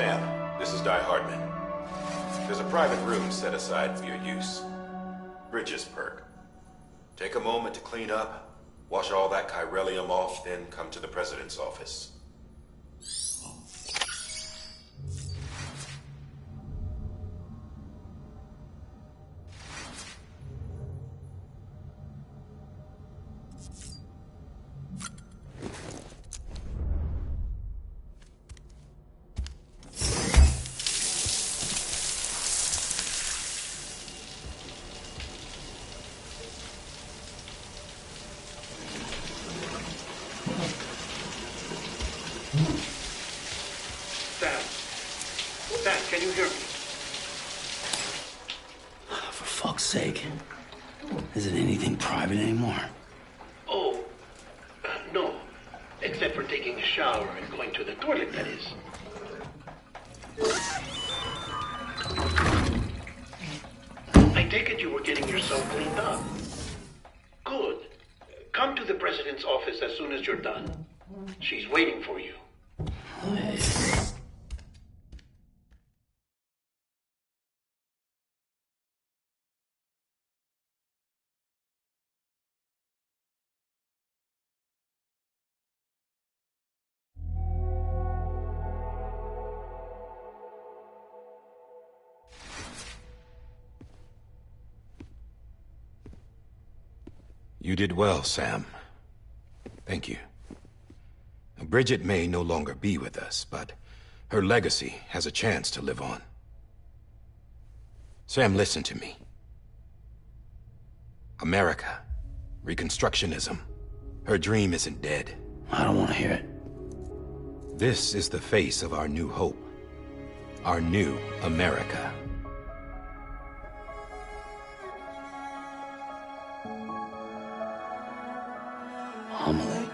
Sam, this is Di Hardman. There's a private room set aside for your use. Bridges perk. Take a moment to clean up, wash all that chiralium off, then come to the President's office. Sam, can you hear me? For fuck's sake. Isn't anything private anymore? Oh, no. Except for taking a shower and going to the toilet, that is. I take it you were getting yourself cleaned up. Good. Come to the President's office as soon as you're done. She's waiting for you. You did well, Sam. Thank you. Bridget may no longer be with us, but her legacy has a chance to live on. Sam, listen to me. America, Reconstructionism, her dream isn't dead. I don't want to hear it. This is the face of our new hope. Our new America. Amelie.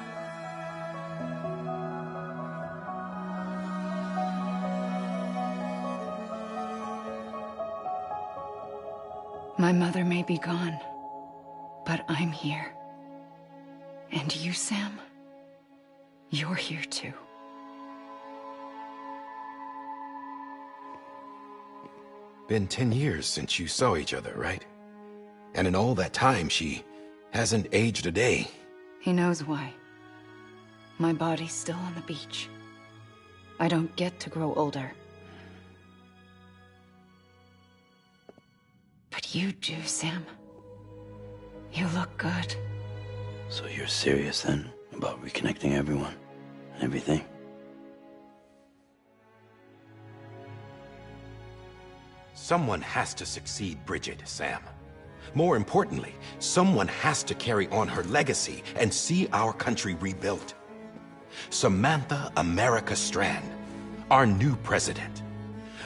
My mother may be gone, but I'm here. And you, Sam? You're here too. Been 10 years since you saw each other, right? And in all that time, she hasn't aged a day. He knows why. My body's still on the beach. I don't get to grow older. But you do, Sam. You look good. So you're serious then about reconnecting everyone and everything? Someone has to succeed Bridget, Sam. More importantly, someone has to carry on her legacy and see our country rebuilt. Samantha America Strand, our new president.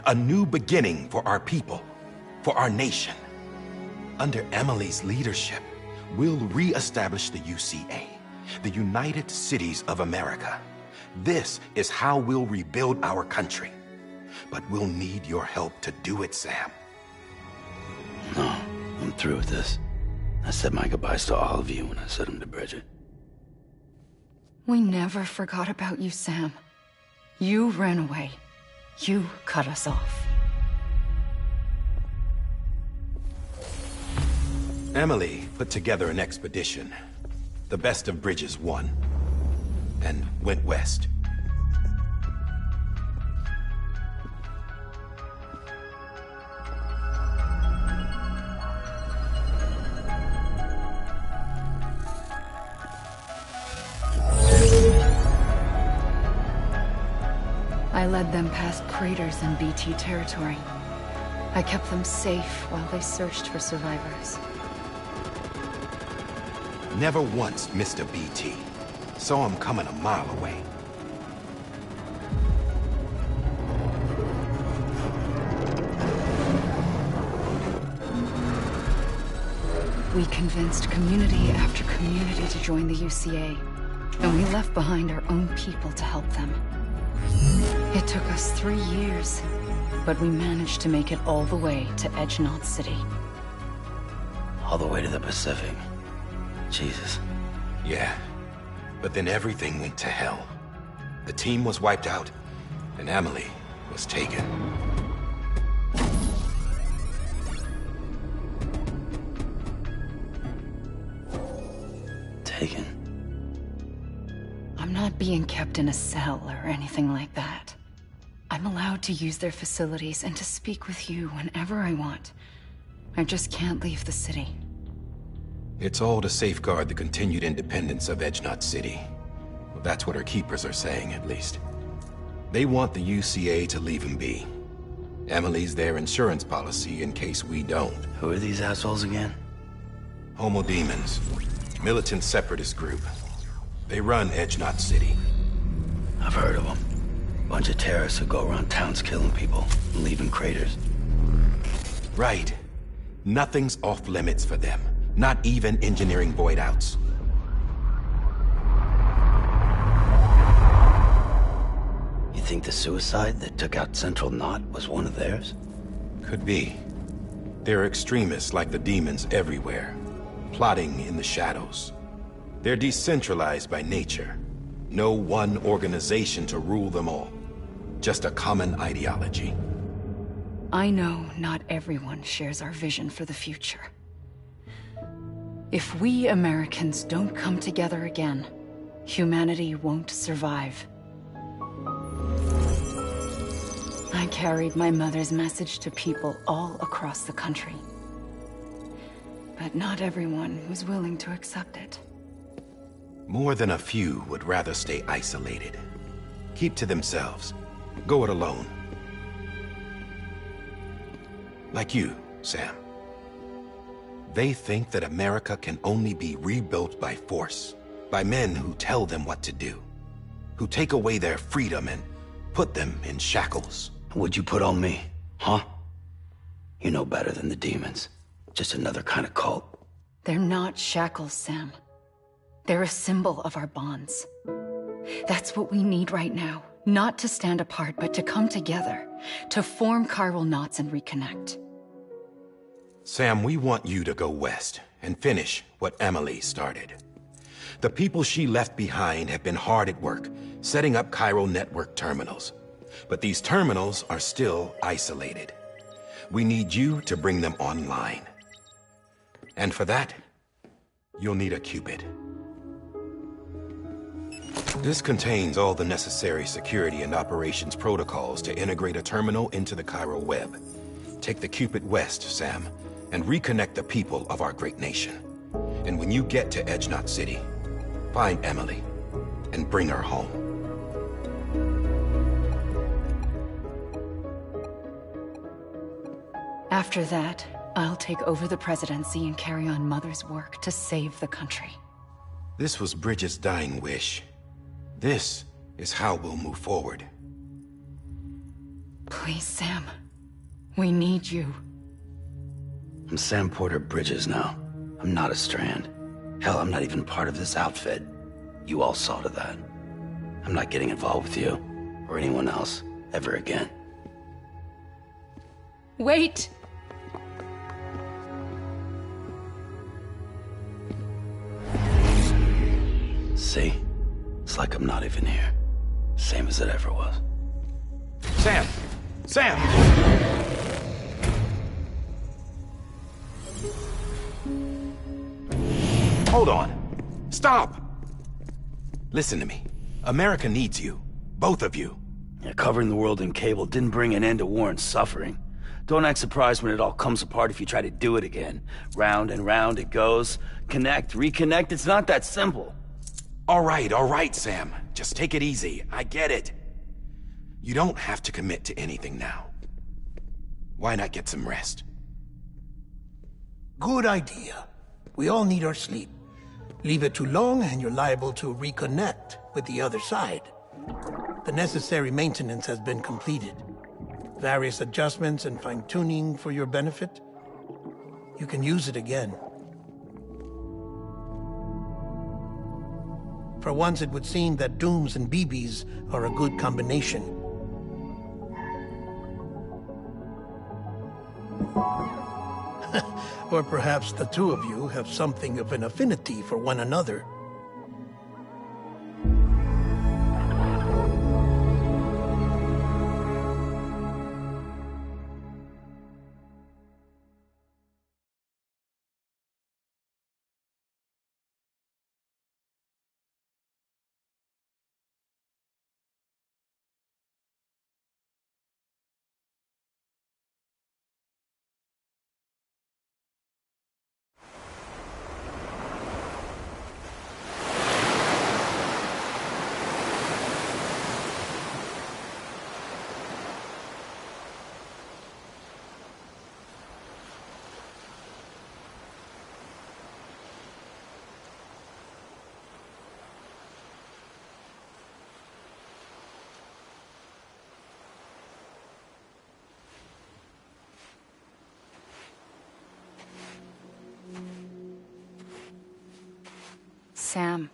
A new beginning for our people, for our nation. Under Emily's leadership, we'll re-establish the UCA, the United Cities of America. This is how we'll rebuild our country. But we'll need your help to do it, Sam. No, I'm through with this. I said my goodbyes to all of you when I said them to Bridget. We never forgot about you, Sam. You ran away. You cut us off. Emily put together an expedition. The best of Bridges won, and went west. I led them past craters in BT territory. I kept them safe while they searched for survivors. Never once missed a BT. Saw him coming a mile away. We convinced community after community to join the UCA, and we left behind our own people to help them. It took us 3 years, but we managed to make it all the way to Edgenaught City. All the way to the Pacific. Jesus. Yeah, but then everything went to hell. The team was wiped out, and Emily was taken. Taken? I'm not being kept in a cell or anything like that. I'm allowed to use their facilities and to speak with you whenever I want. I just can't leave the city. It's all to safeguard the continued independence of Edgenut City. Well, that's what our keepers are saying, at least. They want the UCA to leave him be. Emily's their insurance policy in case we don't. Who are these assholes again? Homo Demons. Militant separatist group. They run Edgenut City. I've heard of them. Bunch of terrorists who go around towns killing people and leaving craters. Right. Nothing's off limits for them. Not even engineering void outs. You think the suicide that took out Central Knot was one of theirs? Could be. There are extremists like the demons everywhere, plotting in the shadows. They're decentralized by nature. No one organization to rule them all. Just a common ideology. I know not everyone shares our vision for the future. If we Americans don't come together again, humanity won't survive. I carried my mother's message to people all across the country. But not everyone was willing to accept it. More than a few would rather stay isolated. Keep to themselves. Go it alone. Like you, Sam. They think that America can only be rebuilt by force, by men who tell them what to do, who take away their freedom and put them in shackles. What'd you put on me, huh? You know better than the demons. Just another kind of cult. They're not shackles, Sam. They're a symbol of our bonds. That's what we need right now. Not to stand apart, but to come together, to form chiral knots and reconnect. Sam, we want you to go west and finish what Emily started. The people she left behind have been hard at work, setting up chiral network terminals. But these terminals are still isolated. We need you to bring them online. And for that, you'll need a Cupid. This contains all the necessary security and operations protocols to integrate a terminal into the chiral web. Take the Cupid west, Sam, and reconnect the people of our great nation. And when you get to Edgenut City, find Emily and bring her home. After that, I'll take over the presidency and carry on Mother's work to save the country. This was Bridget's dying wish. This is how we'll move forward. Please, Sam. We need you. I'm Sam Porter Bridges now. I'm not a Strand. Hell, I'm not even part of this outfit. You all saw to that. I'm not getting involved with you, or anyone else, ever again. Wait! See? It's like I'm not even here. Same as it ever was. Sam! Sam! Hold on. Stop! Listen to me. America needs you. Both of you. Yeah, covering the world in cable didn't bring an end to war and suffering. Don't act surprised when it all comes apart if you try to do it again. Round and round it goes. Connect, reconnect, it's not that simple. All right, Sam. Just take it easy. I get it. You don't have to commit to anything now. Why not get some rest? Good idea. We all need our sleep. Leave it too long and you're liable to reconnect with the other side. The necessary maintenance has been completed. Various adjustments and fine-tuning for your benefit. You can use it again. For once, it would seem that Dooms and BBs are a good combination. Or perhaps the two of you have something of an affinity for one another. Sam.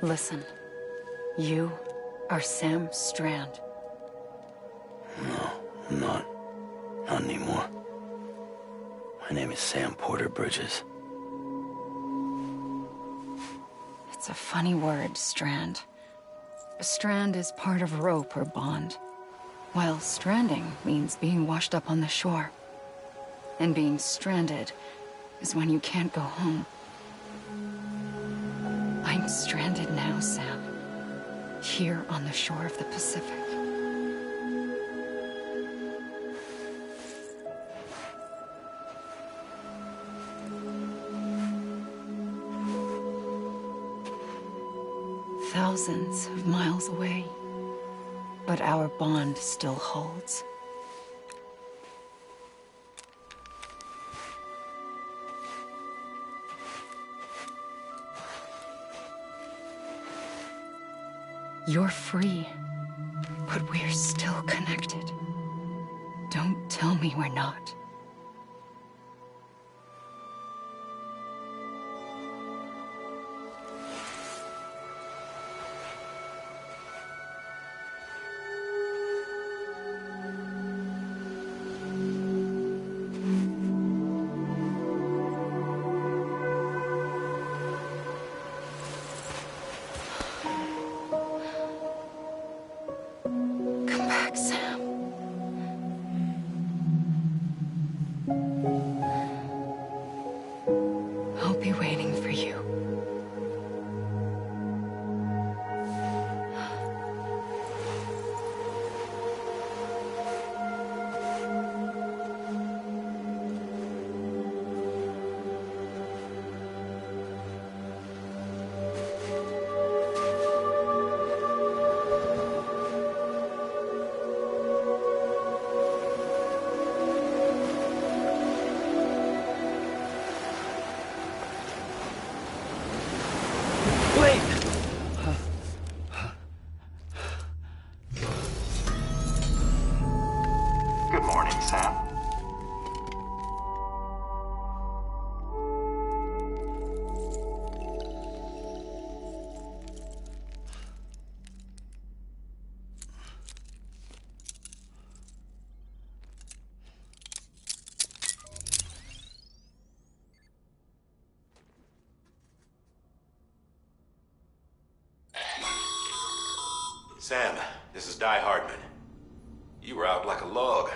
Listen, you are Sam Strand. No, I'm not. Not anymore. My name is Sam Porter Bridges. It's a funny word, Strand. A strand is part of rope or bond, while stranding means being washed up on the shore. And being stranded is when you can't go home. I'm stranded now, Sam. Here on the shore of the Pacific. Thousands of miles away, but our bond still holds. You're free, but we're still connected. Don't tell me we're not. Come back, Sam. I'll be waiting for you. Wait! Good morning, Sam. Sam, this is Di Hardman. You were out like a log.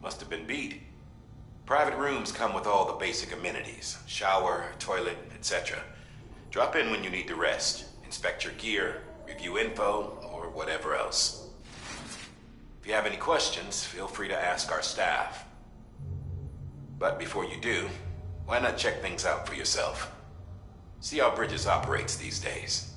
Must have been beat. Private rooms come with all the basic amenities. Shower, toilet, etc. Drop in when you need to rest. Inspect your gear, review info, or whatever else. If you have any questions, feel free to ask our staff. But before you do, why not check things out for yourself? See how Bridges operates these days.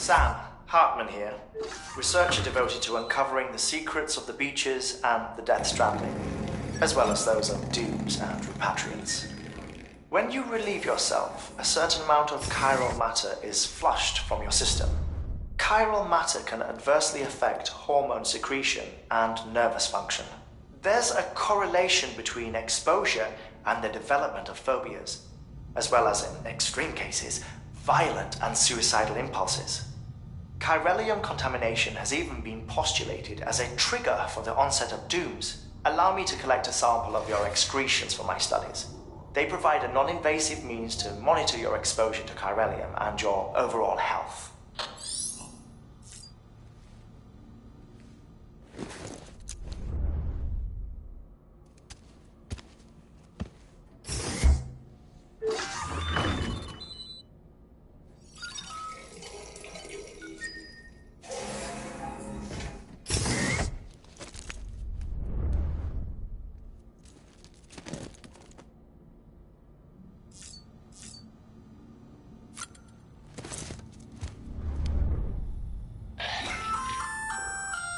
Sam Hartman here, researcher devoted to uncovering the secrets of the beaches and the Death Stranding, as well as those of dooms and repatriants. When you relieve yourself, a certain amount of chiral matter is flushed from your system. Chiral matter can adversely affect hormone secretion and nervous function. There's a correlation between exposure and the development of phobias, as well as, in extreme cases, violent and suicidal impulses. Chiralium contamination has even been postulated as a trigger for the onset of dooms. Allow me to collect a sample of your excretions for my studies. They provide a non-invasive means to monitor your exposure to chiralium and your overall health.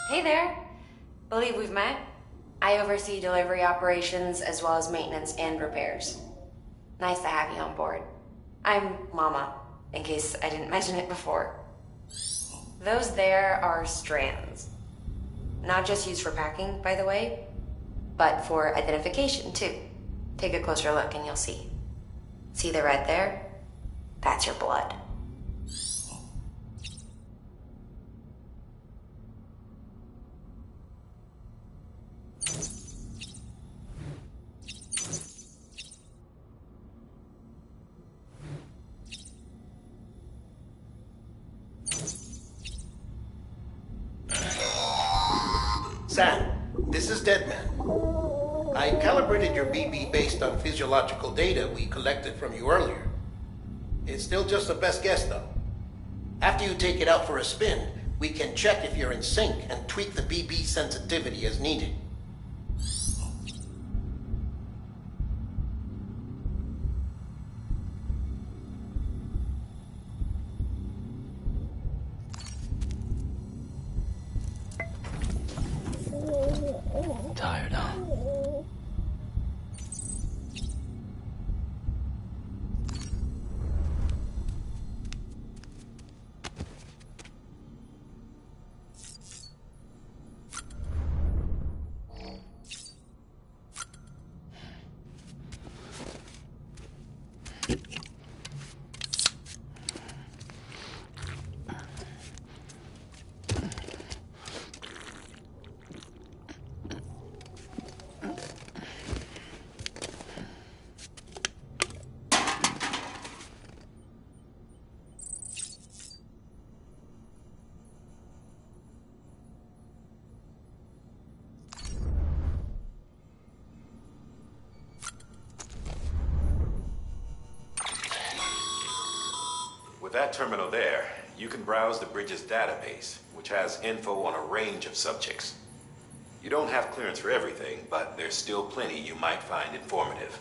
Hey there. Believe we've met. I oversee delivery operations as well as maintenance and repairs. Nice to have you on board. I'm Mama, in case I didn't mention it before. Those there are strands. Not just used for packing, by the way, but for identification too. Take a closer look and you'll see. See the red there? That's your blood. Sam, this is Deadman. I calibrated your BB based on physiological data we collected from you earlier. It's still just a best guess, though. After you take it out for a spin, we can check if you're in sync and tweak the BB sensitivity as needed. Tired, huh? With that terminal there, you can browse the bridge's database, which has info on a range of subjects. You don't have clearance for everything, but there's still plenty you might find informative.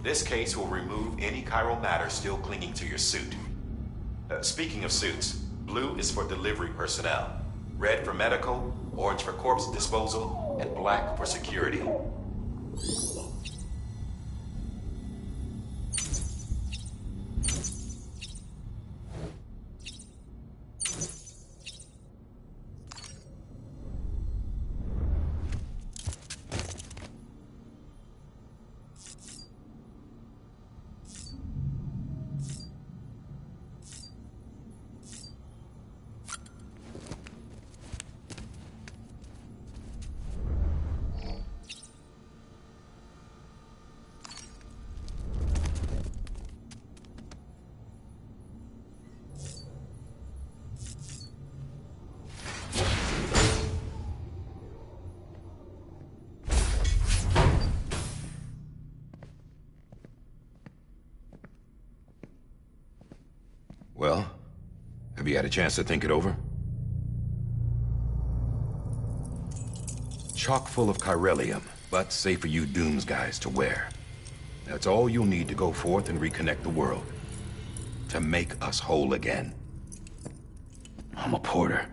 This case will remove any chiral matter still clinging to your suit. Speaking of suits, blue is for delivery personnel, red for medical, orange for corpse disposal, and black for security. Well, have you had a chance to think it over? Chock full of chiralium, but safe for you Dooms guys to wear. That's all you'll need to go forth and reconnect the world. To make us whole again. I'm a porter.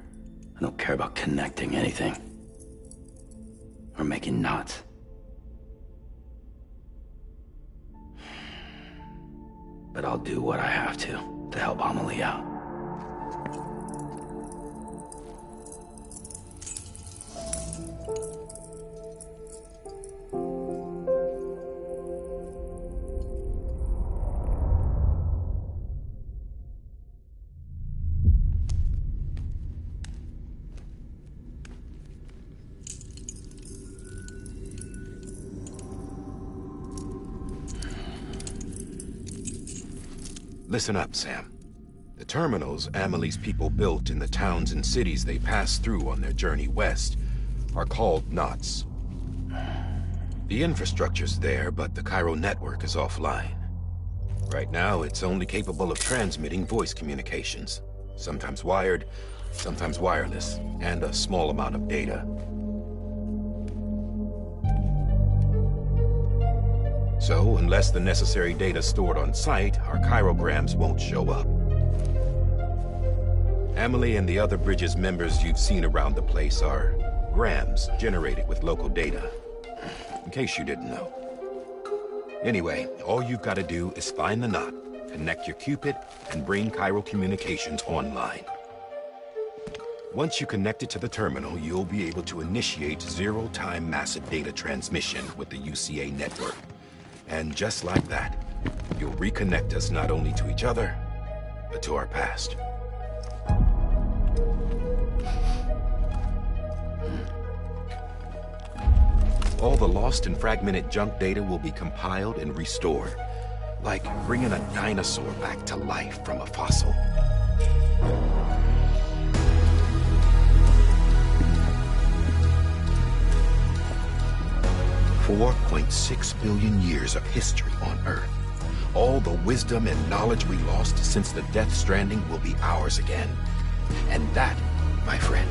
I don't care about connecting anything. Or making knots. But I'll do what I have to help Amelie out. Listen up, Sam. The terminals Amelie's people built in the towns and cities they passed through on their journey west are called knots. The infrastructure's there, but the Cairo network is offline. Right now, it's only capable of transmitting voice communications, sometimes wired, sometimes wireless, and a small amount of data. So, unless the necessary data stored on site, our chirograms won't show up. Amelie and the other Bridges members you've seen around the place are grams generated with local data. In case you didn't know. Anyway, all you've got to do is find the knot, connect your Cupid, and bring Cairo communications online. Once you connect it to the terminal, you'll be able to initiate zero-time massive data transmission with the UCA network. And just like that, you'll reconnect us not only to each other, but to our past. All the lost and fragmented junk data will be compiled and restored, like bringing a dinosaur back to life from a fossil. $4.6 billion years of history on Earth. All the wisdom and knowledge we lost since the Death Stranding will be ours again. And that, my friend,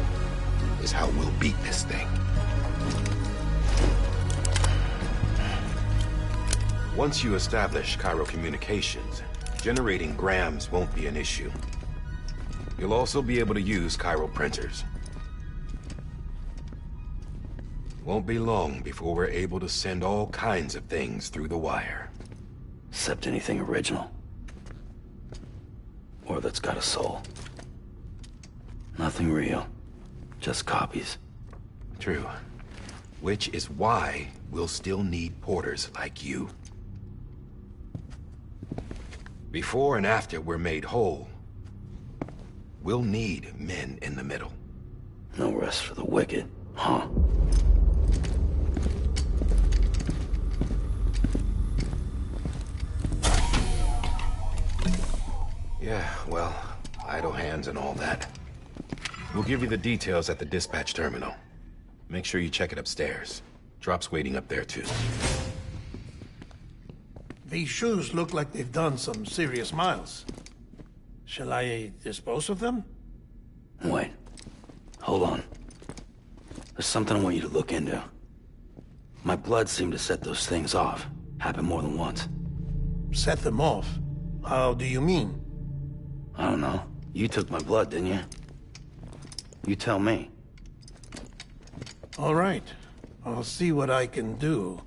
is how we'll beat this thing. Once you establish Cairo communications, generating grams won't be an issue. You'll also be able to use Cairo printers. Won't be long before we're able to send all kinds of things through the wire. Except anything original. Or that's got a soul. Nothing real. Just copies. True. Which is why we'll still need porters like you. Before and after we're made whole, we'll need men in the middle. No rest for the wicked, huh? Yeah, well, idle hands and all that. We'll give you the details at the dispatch terminal. Make sure you check it upstairs. Drop's waiting up there, too. These shoes look like they've done some serious miles. Shall I dispose of them? Wait. Hold on. There's something I want you to look into. My blood seemed to set those things off. Happened more than once. set them off. How do you mean? I don't know. You took my blood, didn't you? You tell me. All right. I'll see what I can do.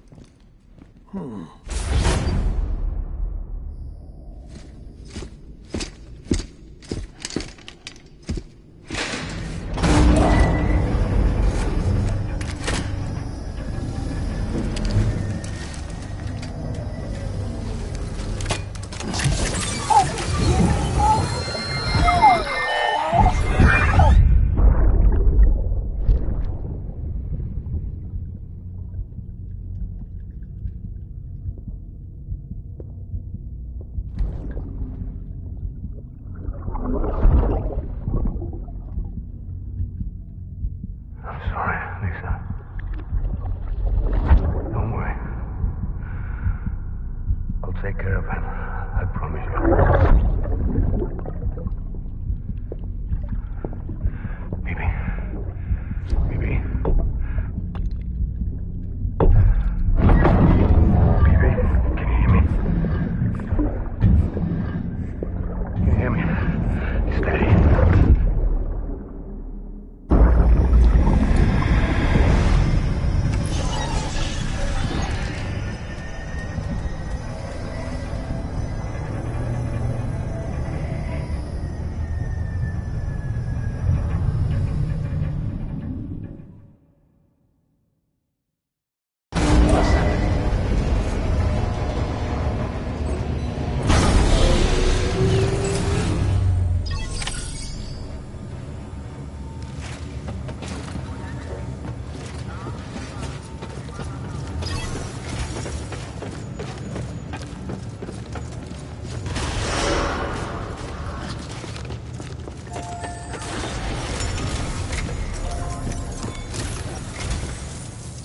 Take care of him. I promise you. Baby. Baby. Baby, can you hear me? Can you hear me? Steady.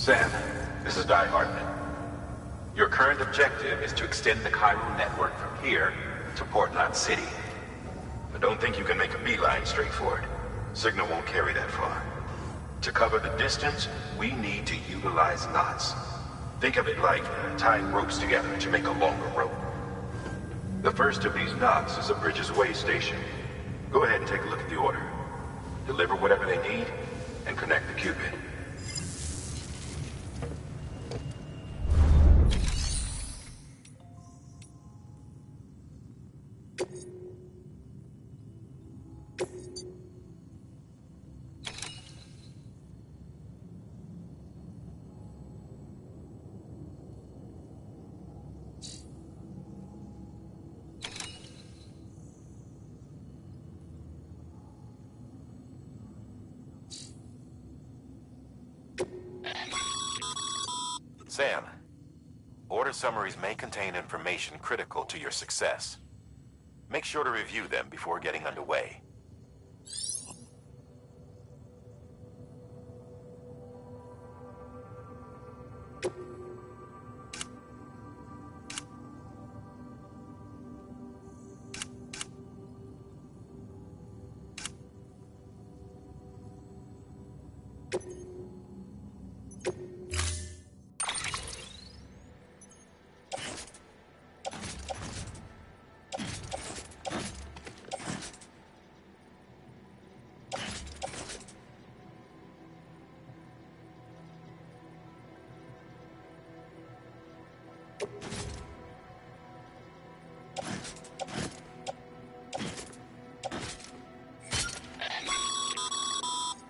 Sam, this is Die Hartman. Your current objective is to extend the Cairo network from here to Port Knot City. But don't think you can make a beeline straight for it. Signal won't carry that far. To cover the distance, we need to utilize knots. Think of it like tying ropes together to make a longer rope. The first of these knots is a Bridges Way station. Go ahead and take a look at the order. Deliver whatever they need, and connect the Cupid. Sam, order summaries may contain information critical to your success. Make sure to review them before getting underway.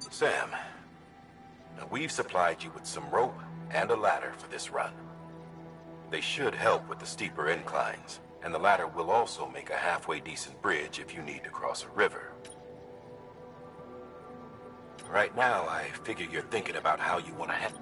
Sam, now we've supplied you with some rope and a ladder for this run. They should help with the steeper inclines, and the ladder will also make a halfway decent bridge if you need to cross a river. Right now, I figure you're thinking about how you want to head.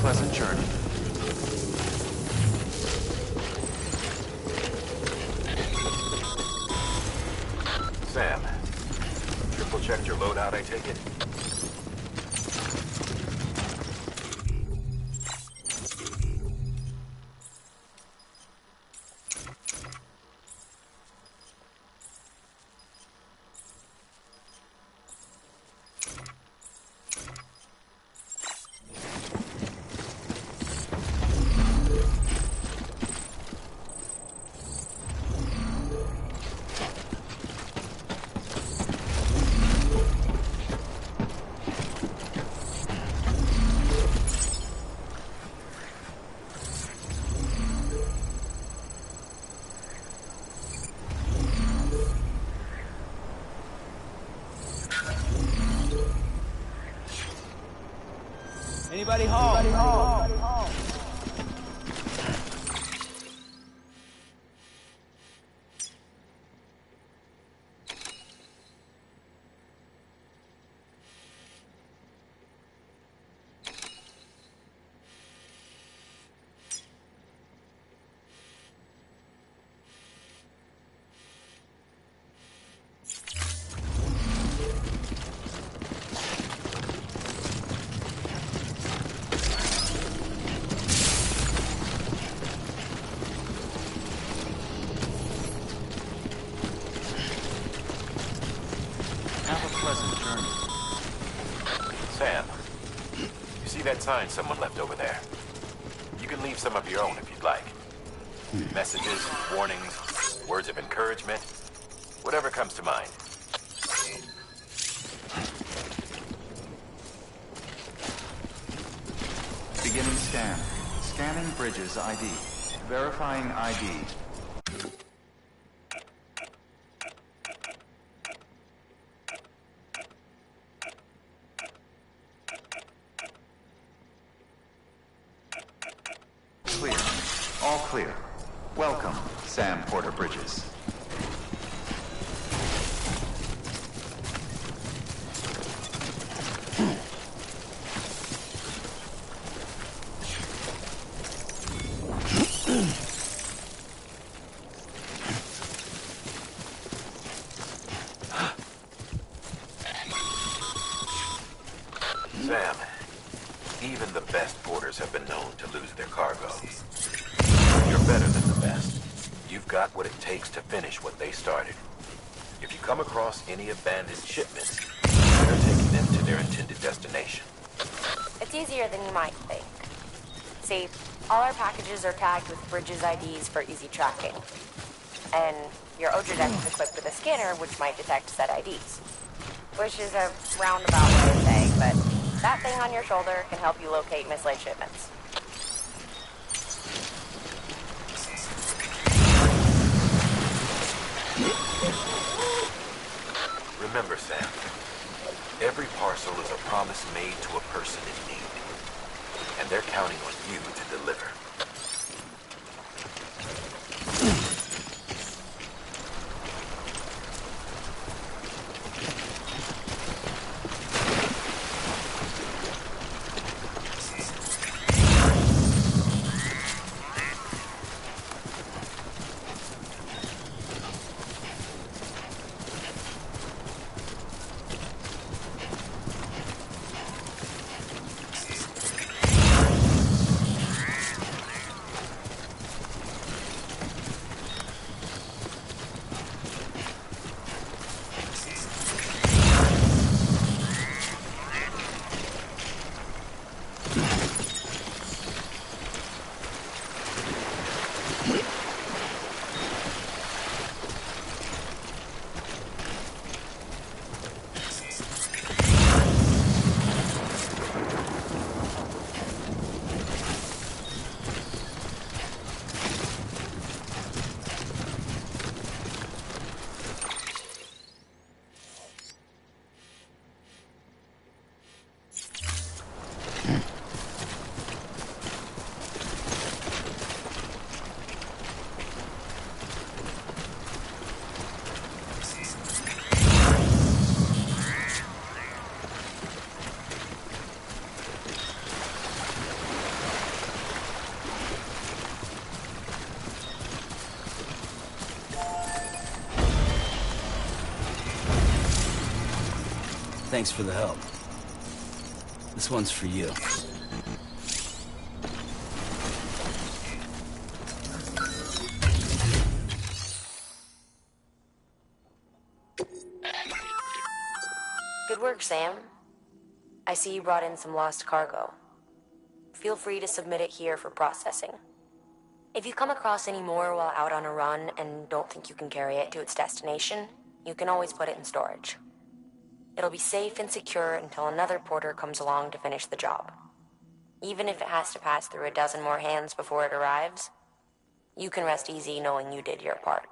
pleasant journey. Sam, triple checked your loadout, I take it? Anybody home? Sam, you see that sign someone left over there? You can leave some of your own if you'd like. Messages, warnings, words of encouragement, whatever comes to mind. Beginning scan. Scanning Bridges ID. Verifying ID. Clear. All clear. Welcome, Sam Porter Bridges. Sam, even the best porters have been known to lose their cargo. You're better than the best. You've got what it takes to finish what they started. If you come across any abandoned shipments, they're taking them to their intended destination. It's easier than you might think. See, all our packages are tagged with Bridges IDs for easy tracking. And your Odra deck is equipped with a scanner which might detect said IDs. Which is a roundabout way of saying, but that thing on your shoulder can help you locate mislaid shipments. Remember, Sam, every parcel is a promise made to a person in need. And they're counting on you to deliver. Thanks for the help. This one's for you. Good work, Sam. I see you brought in some lost cargo. Feel free to submit it here for processing. If you come across any more while out on a run and don't think you can carry it to its destination, you can always put it in storage. It'll be safe and secure until another porter comes along to finish the job. Even if it has to pass through a dozen more hands before it arrives, you can rest easy knowing you did your part.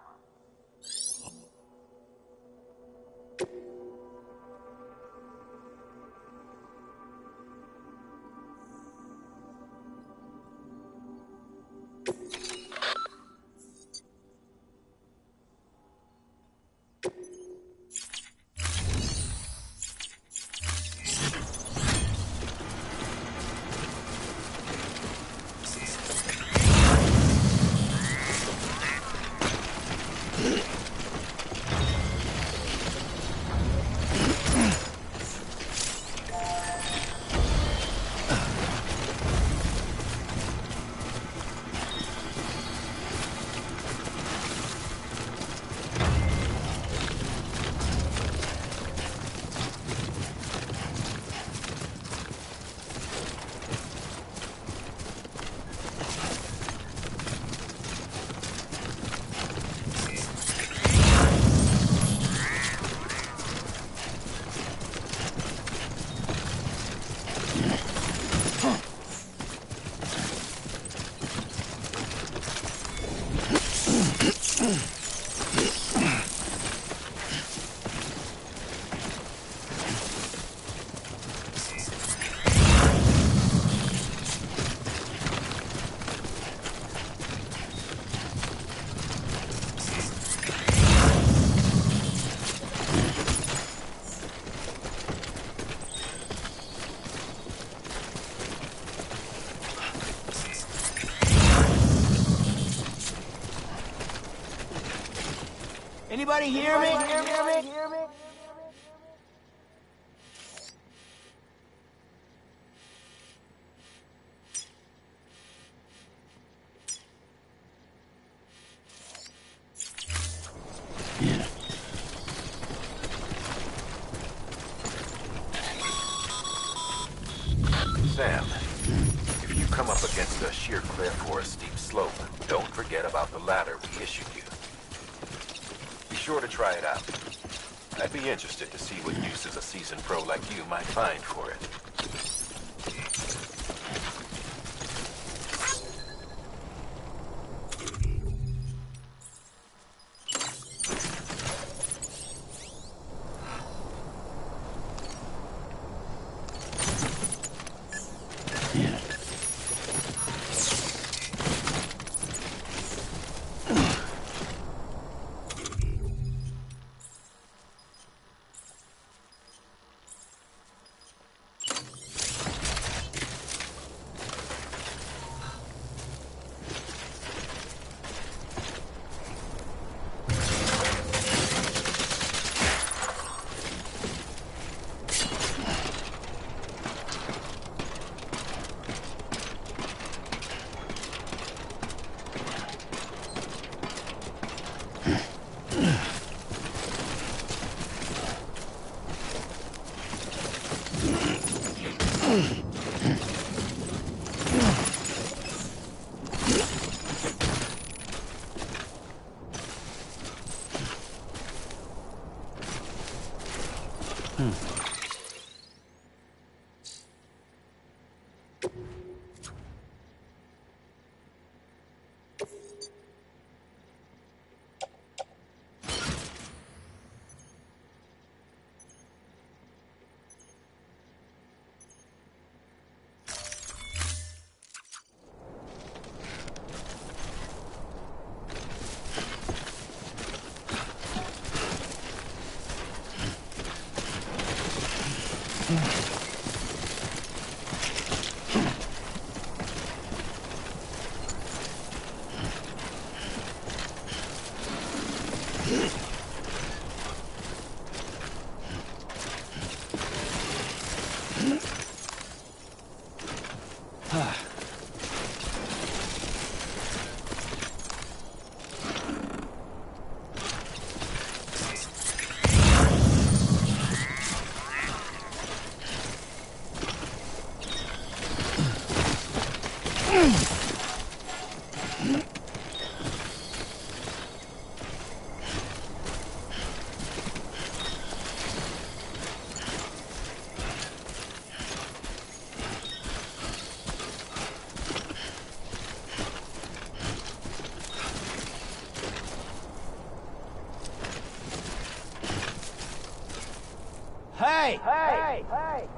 Anybody hear me? Sam, if you come up against a sheer cliff or a steep slope, don't forget about the ladder we issued you. Be sure to try it out. I'd be interested to see what uses a seasoned pro like you might find for it. Hey! Hey! Hey!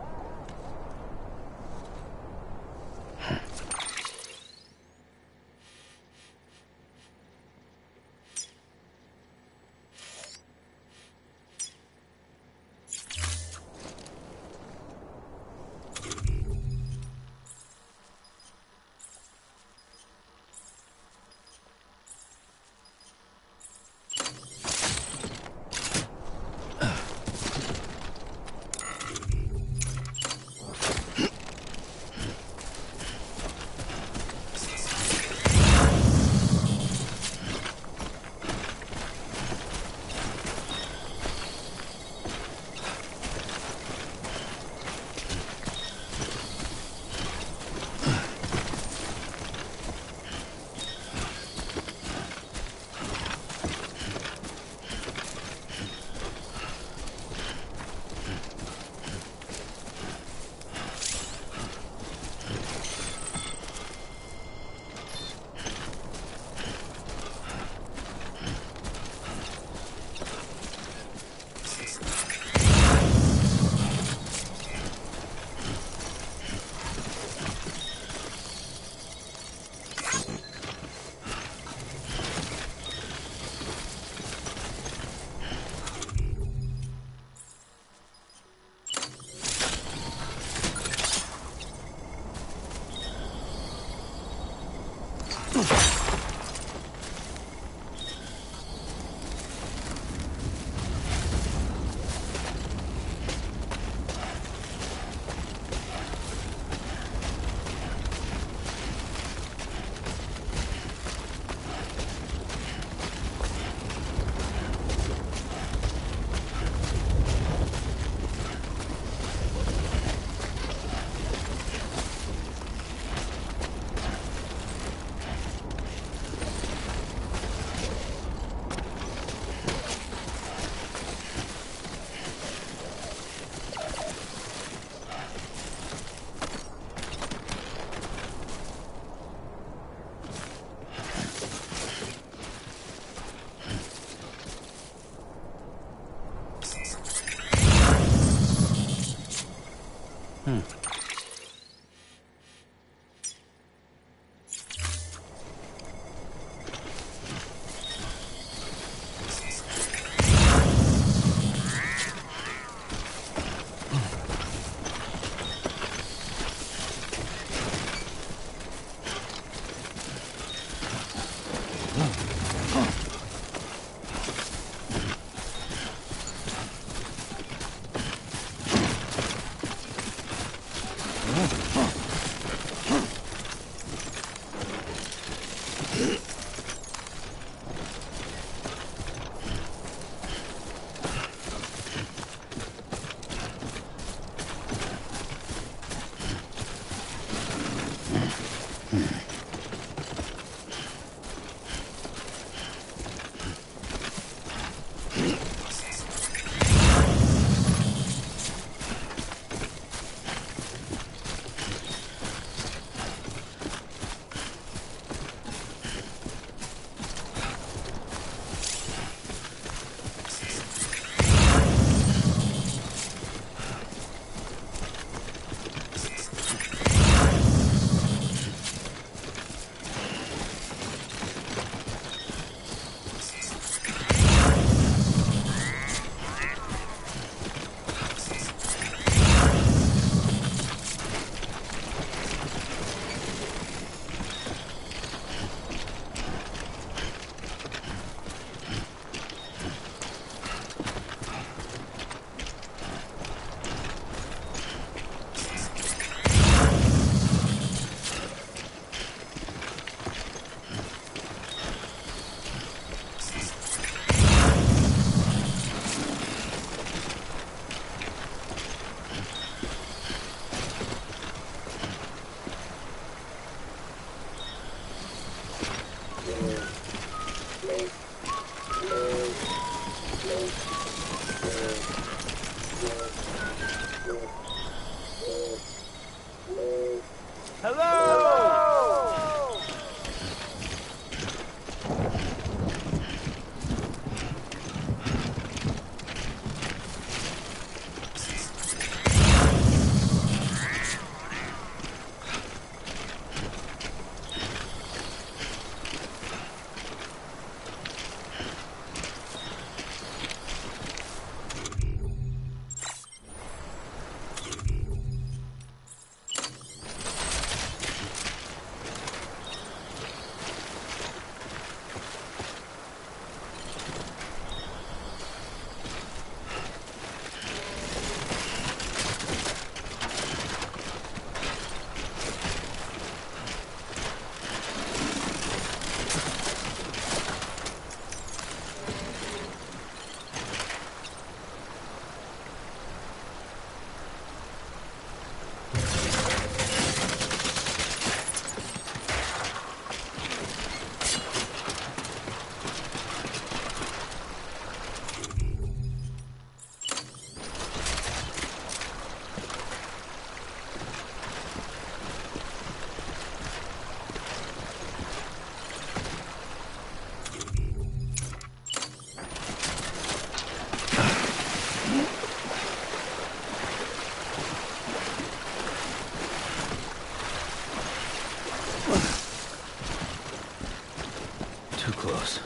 Too close.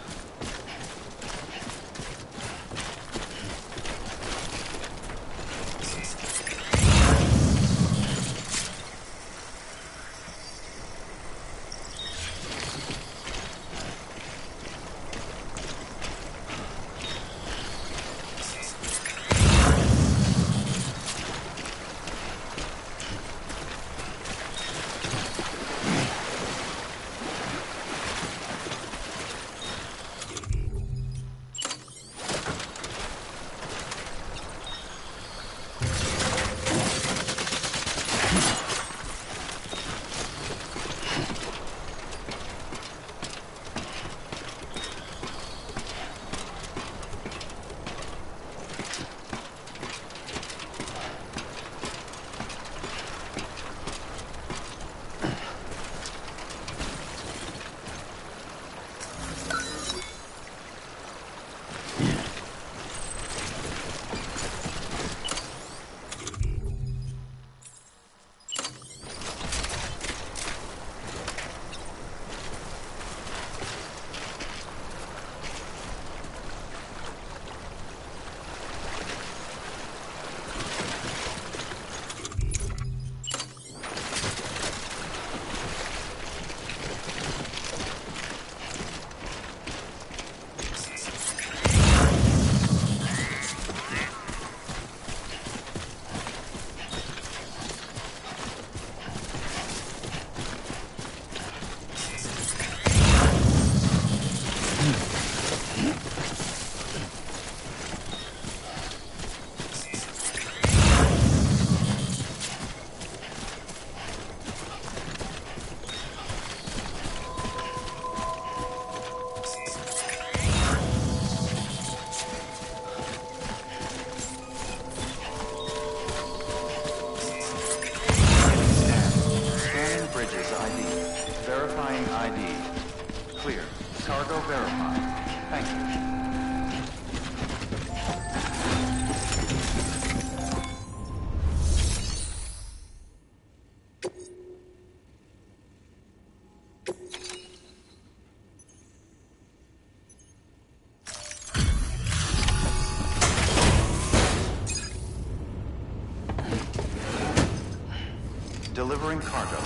Delivering cargo.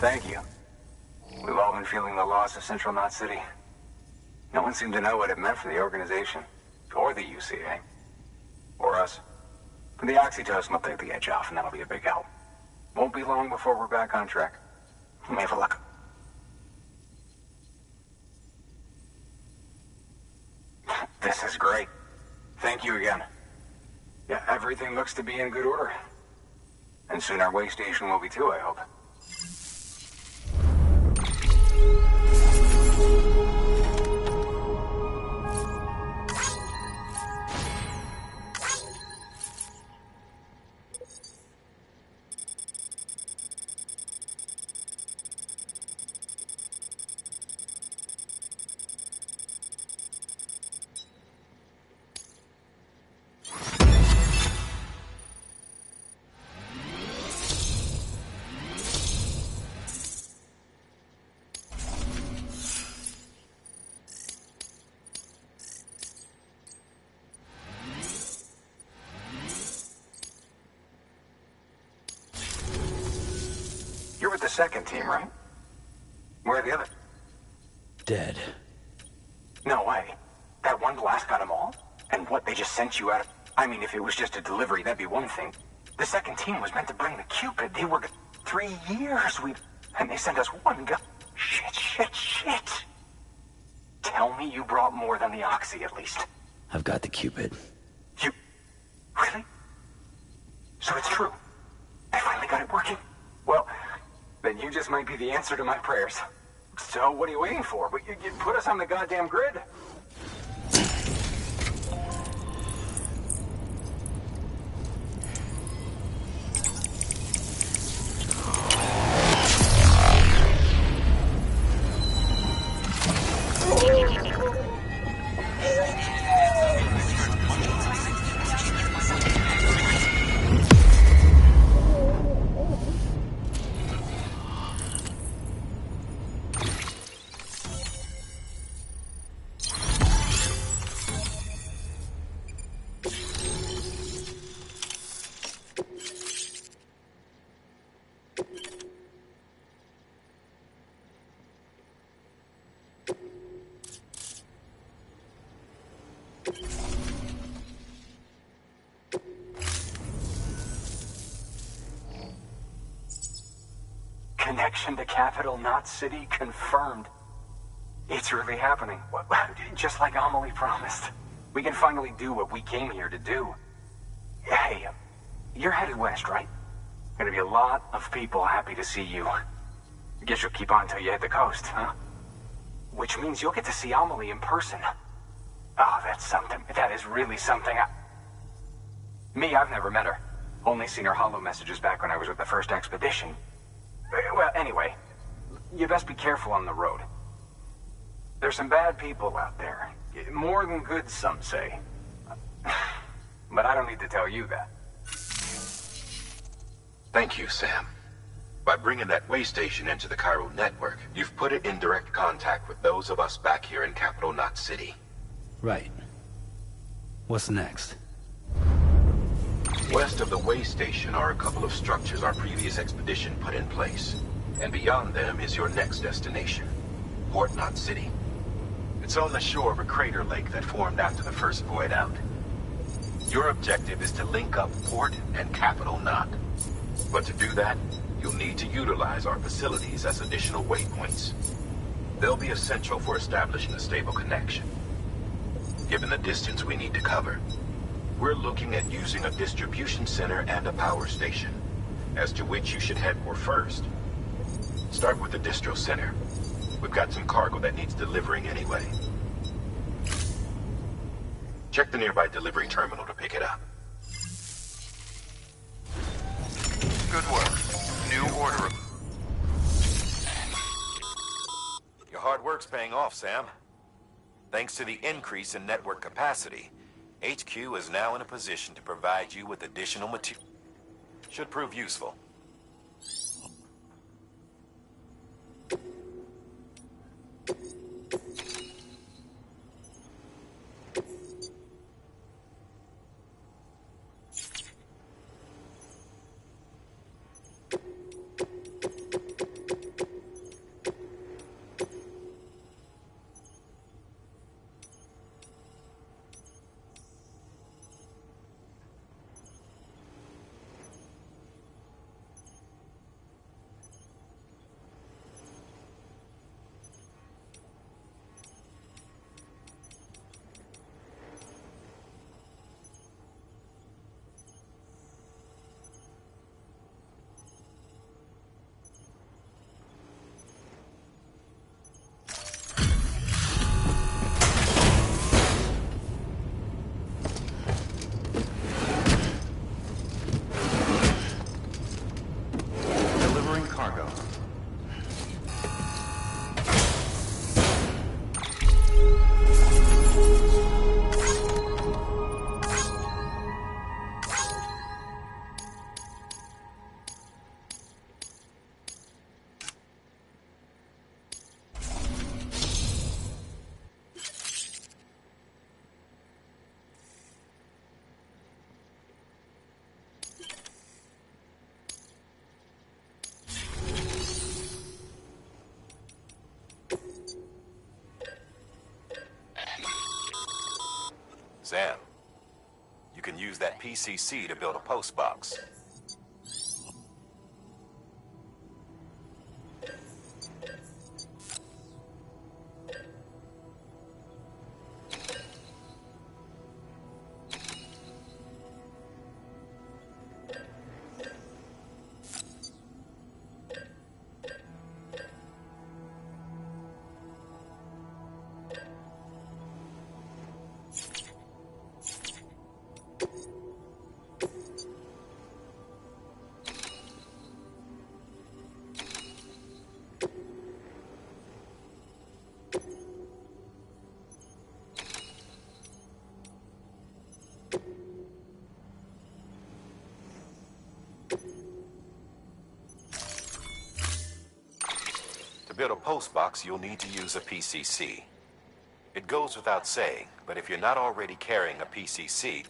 Thank you. We've all been feeling the loss of Central Knot City. No one seemed to know what it meant for the organization, or the UCA, or us. But the oxytocin will take the edge off, and that'll be a big help. Won't be long before we're back on track. Let me have a look. This is great. Thank you again. Yeah, everything looks to be in good order. And soon our way station will be too, I hope. second team, right? Where are the other? Dead. No way. That one blast got them all? And what, they just sent you out of... I mean, if it was just a delivery, that'd be one thing. The second team was meant to bring the Cupid. They were 3 years. And they sent us one guy. Shit. Tell me you brought more than the Oxy, at least. I've got the Cupid. You... Really? So it's true. I finally got it working. Well, then you just might be the answer to my prayers. So what are you waiting for? You put us on the goddamn grid. Connection to Capital Knot City confirmed. It's really happening. Just like Amelie promised. We can finally do what we came here to do. Hey, you're headed west, right? Gonna be a lot of people happy to see you. Guess you'll keep on till you hit the coast, huh? Which means you'll get to see Amelie in person. Oh, that's something. That is really something. I've never met her. Only seen her holo messages back when I was with the first expedition. Well, anyway, you best be careful on the road. There's some bad people out there. More than good, some say. But I don't need to tell you that. Thank you, Sam. By bringing that way station into the Cairo network, you've put it in direct contact with those of us back here in Capital Knot City. Right. What's next? West of the way station are a couple of structures our previous expedition put in place. And beyond them is your next destination, Port Knot City. It's on the shore of a crater lake that formed after the first void out. Your objective is to link up Port and Capital Knot. But to do that, you'll need to utilize our facilities as additional waypoints. They'll be essential for establishing a stable connection. Given the distance we need to cover, we're looking at using a distribution center and a power station, as to which you should head for first. Start with the distro center. We've got some cargo that needs delivering anyway. Check the nearby delivery terminal to pick it up. Good work. New order. Your hard work's paying off, Sam. Thanks to the increase in network capacity, HQ is now in a position to provide you with additional material. Should prove useful. Sam, you can use that PCC to build a post box. To build a post box, you'll need to use a PCC. It goes without saying, but if you're not already carrying a PCC,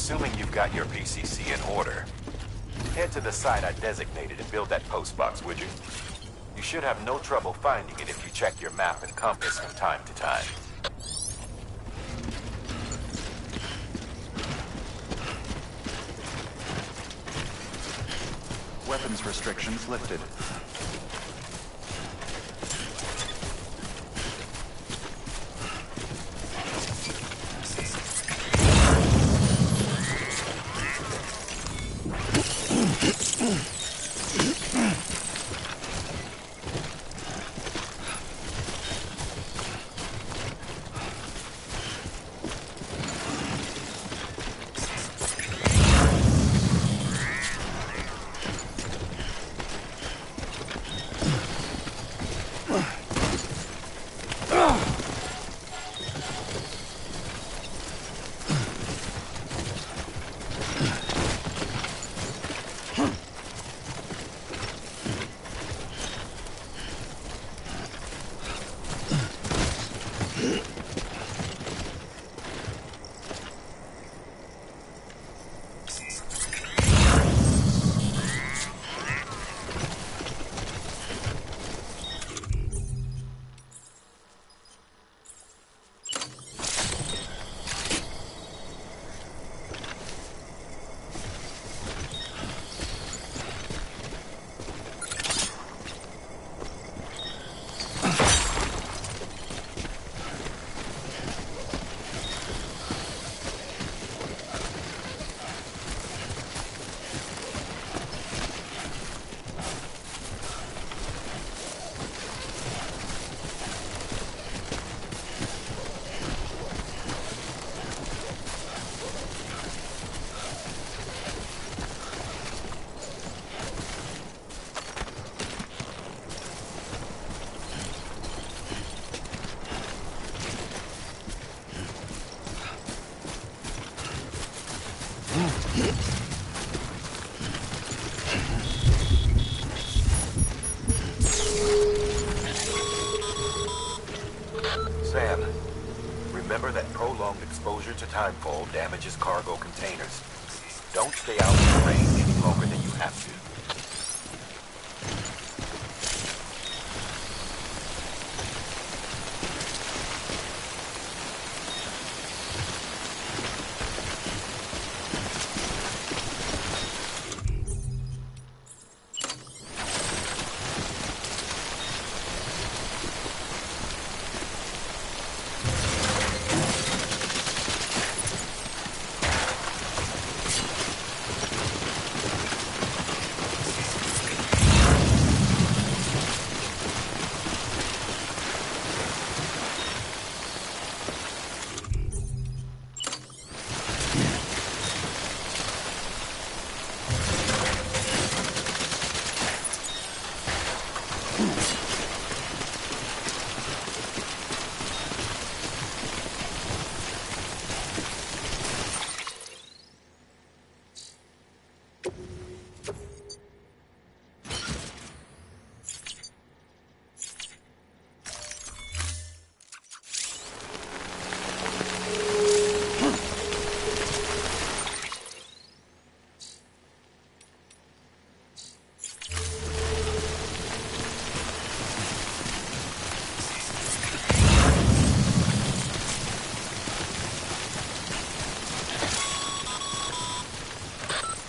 assuming you've got your PCC in order, head to the site I designated and build that post box, would you? You should have no trouble finding it if you check your map and compass from time to time. Weapons restrictions lifted. Sam, remember that prolonged exposure to timefall damages cargo containers. Don't stay out in the rain any longer than you have to.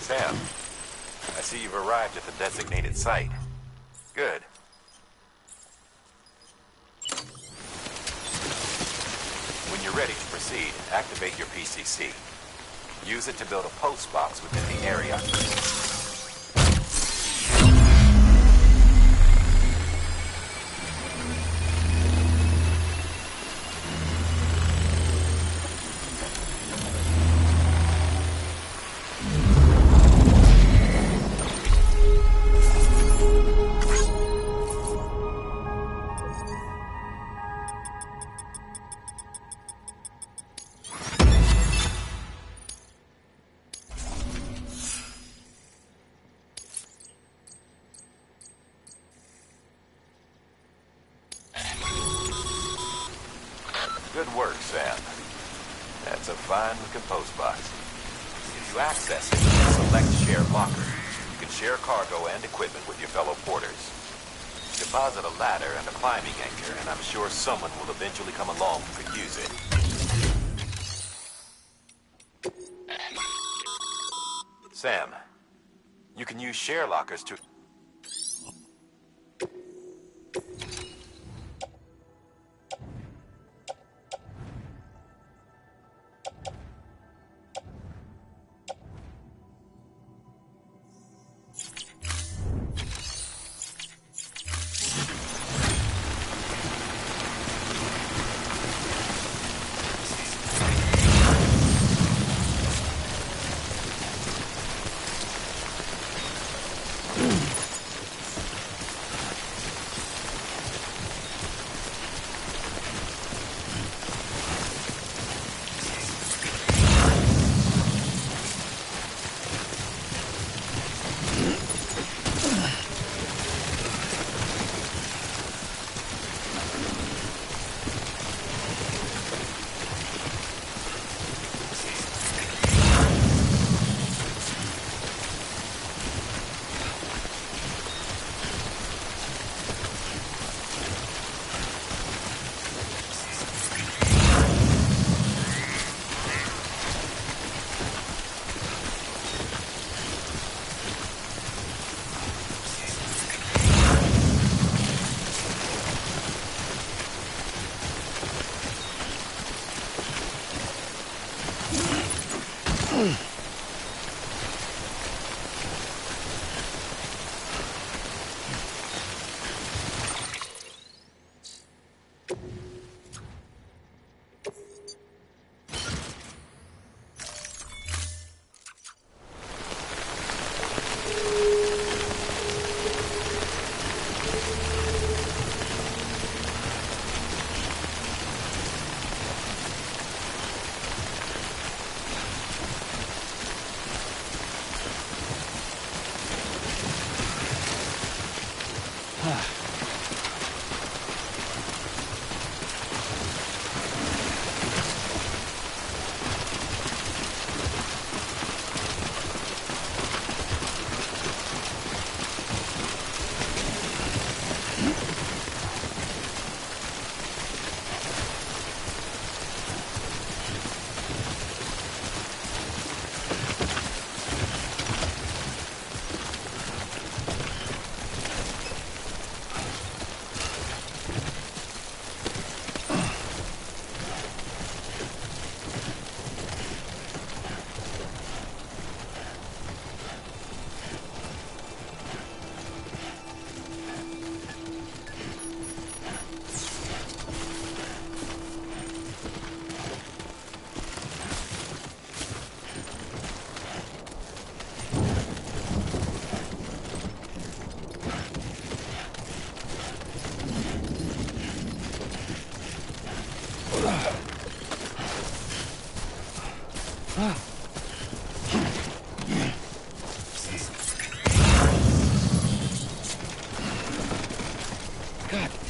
Sam, I see you've arrived at the designated site. Good. When you're ready to proceed, activate your PCC. Use it to build a post box within the area. Good work, Sam. That's a fine-looking post box. If you access it, select Share Locker. You can share cargo and equipment with your fellow porters. Deposit a ladder and a climbing anchor, and I'm sure someone will eventually come along who could use it. Sam, you can use share lockers to...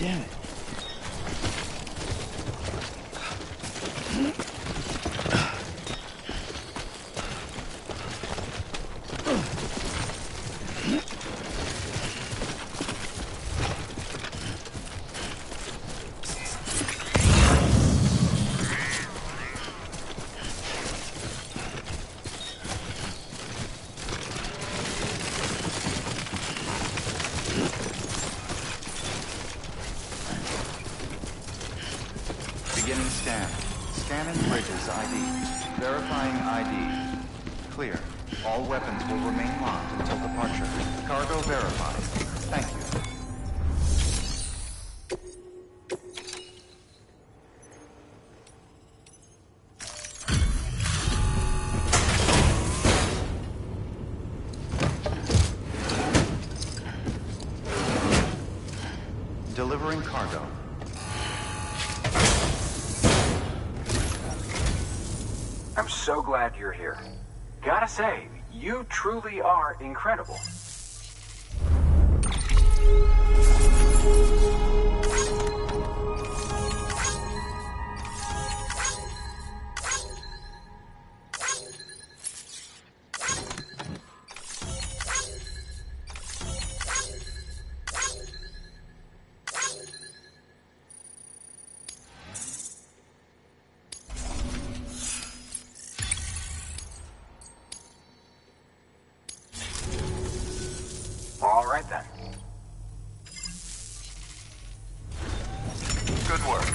Damn it. Beginning scan. Scanning bridges ID. Verifying ID. Clear. All weapons will remain locked until departure. Cargo verified. Thank you. Delivering cargo. I'm so glad you're here. Gotta say, you truly are incredible. All right then. Good work.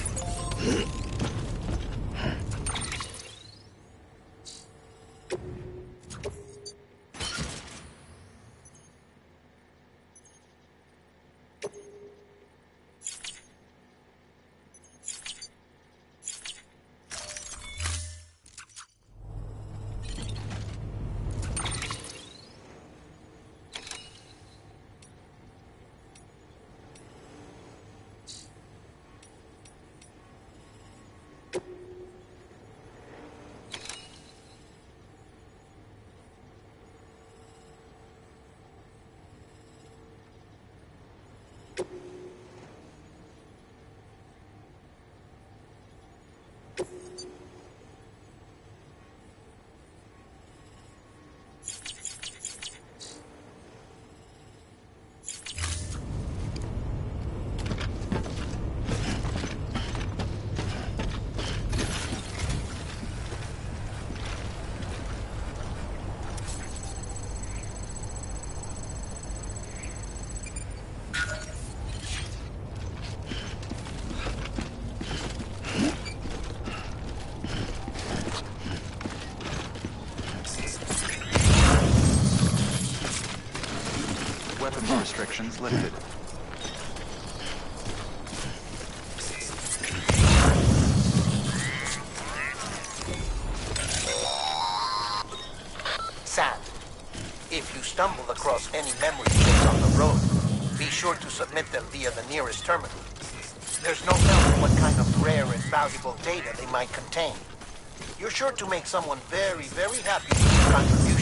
Weapons restrictions lifted. Sam, if you stumble across any memory chips on the road, be sure to submit them via the nearest terminal. There's no telling what kind of rare and valuable data they might contain. You're sure to make someone very, very happy with your contribution.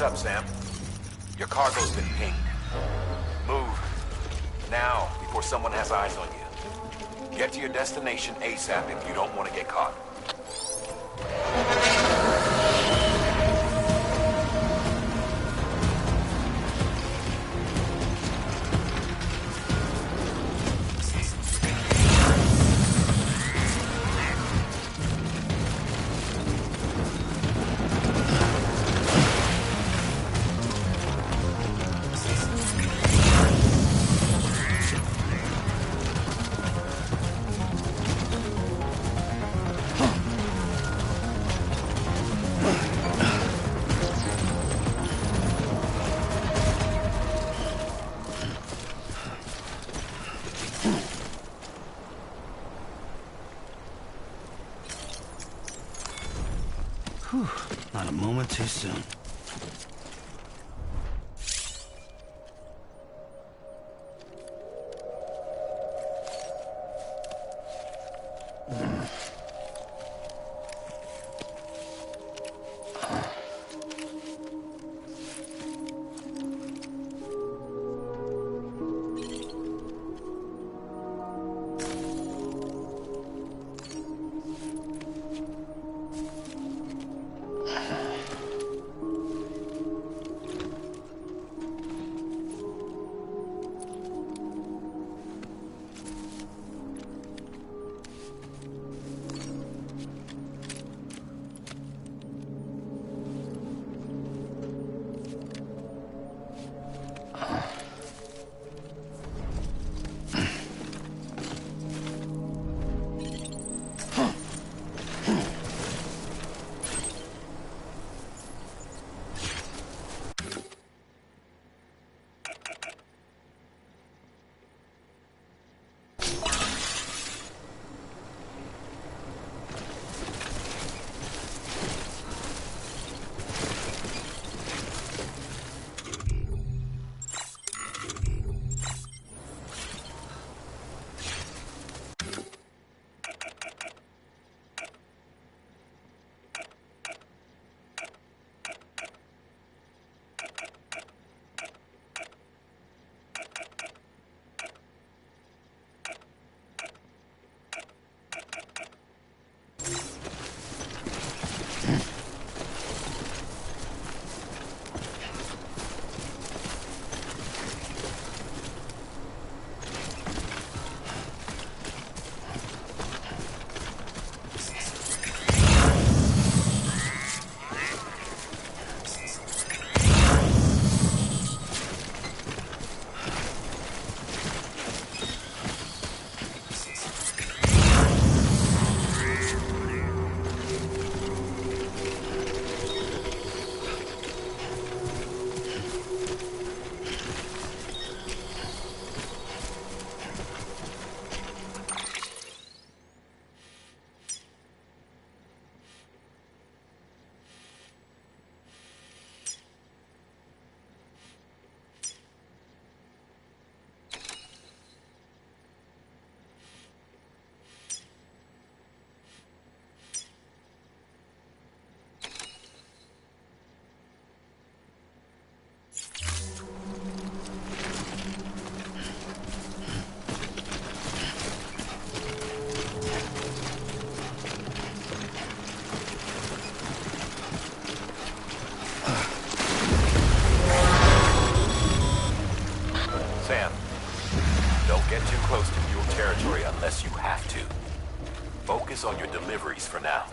What's up, Sam? Your cargo's been pinged. Move. Now, before someone has eyes on you. Get to your destination ASAP if you don't want to get caught. Not a moment too soon. Sam, don't get too close to mule territory unless you have to. Focus on your deliveries for now.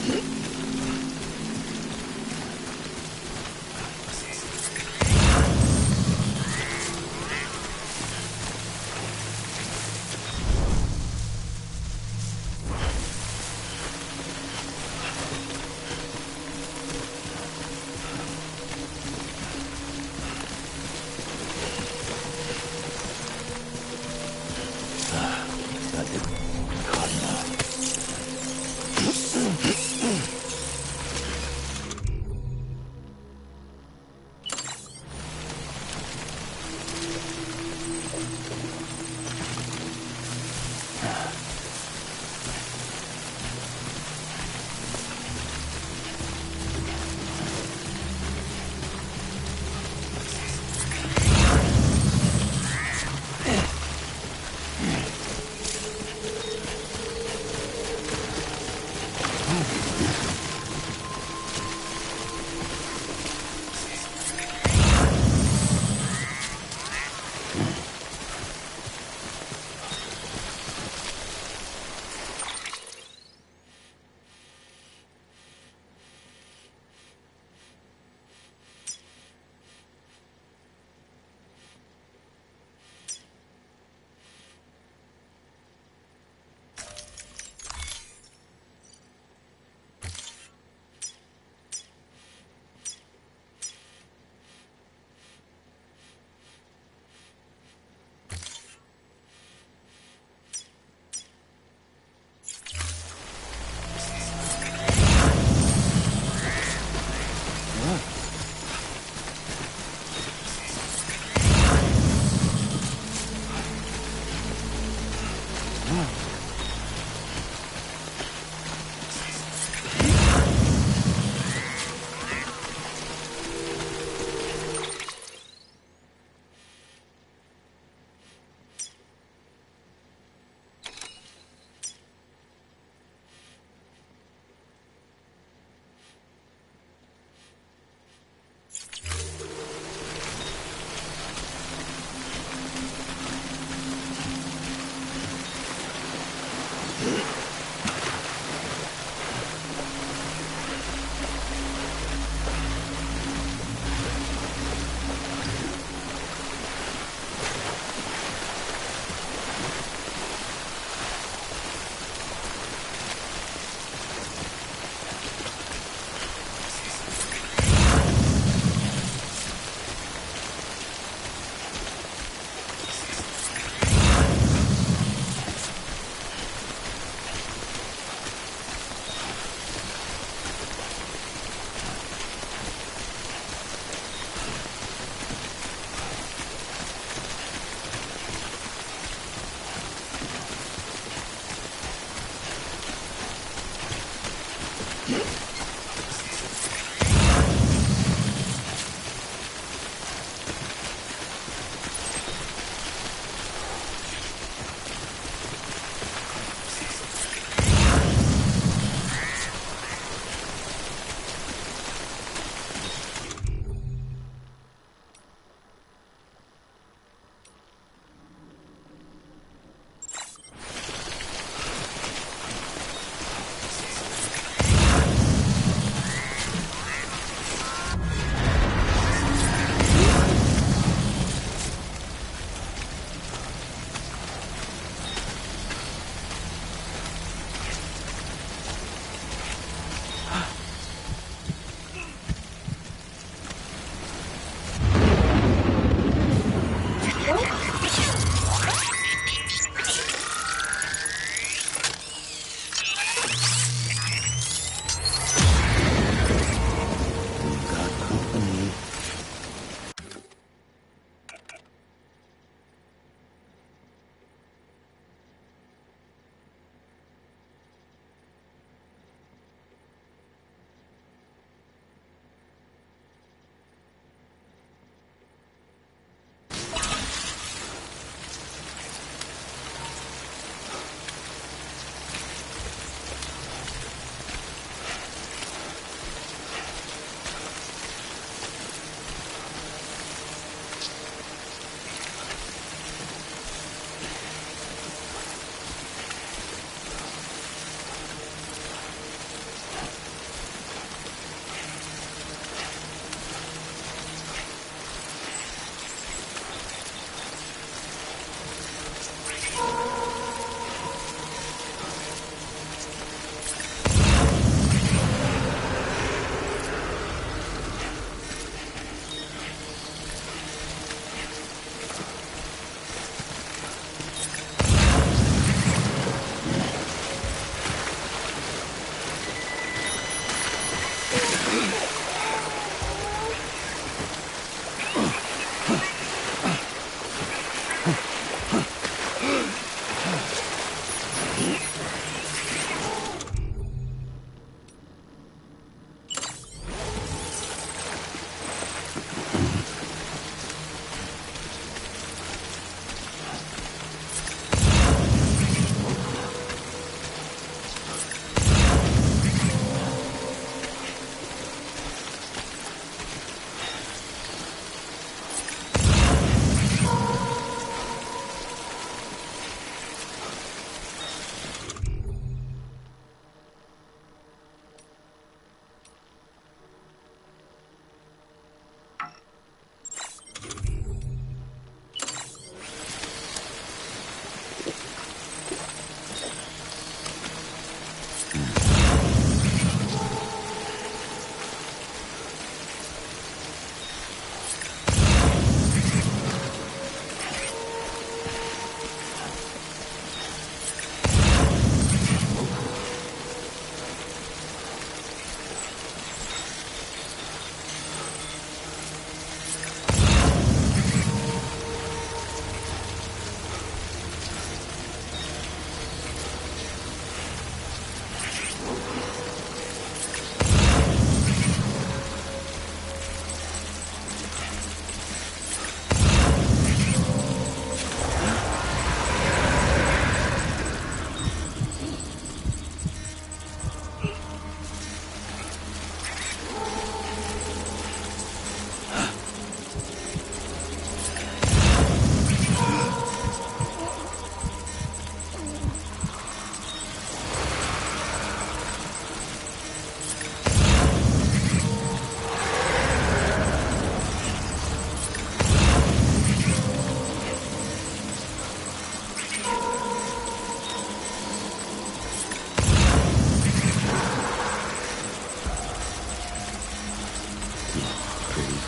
Got it. Caught now.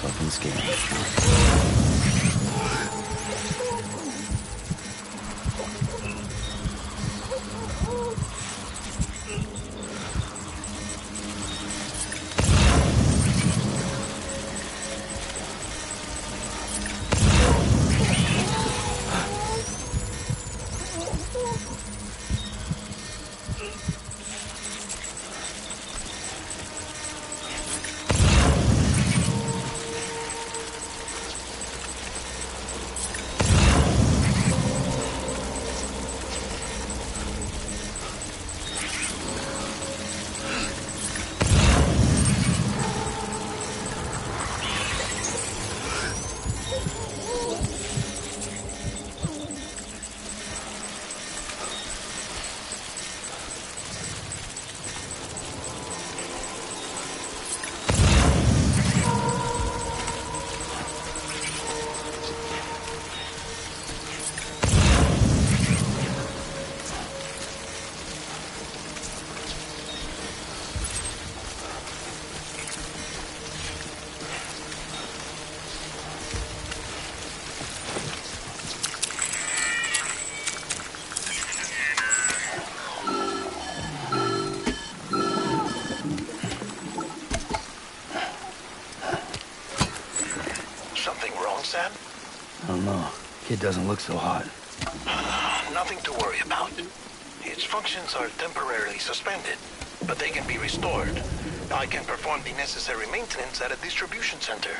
fucking scary. Sam? I don't know. Kid doesn't look so hot. Nothing to worry about. Its functions are temporarily suspended, but they can be restored. I can perform the necessary maintenance at a distribution center.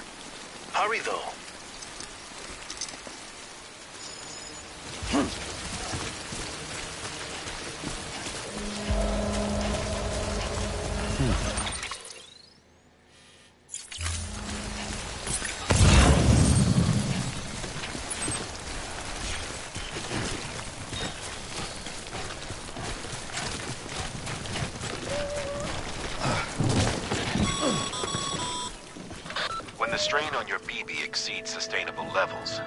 Hurry, though. When the strain on your BB exceeds sustainable levels,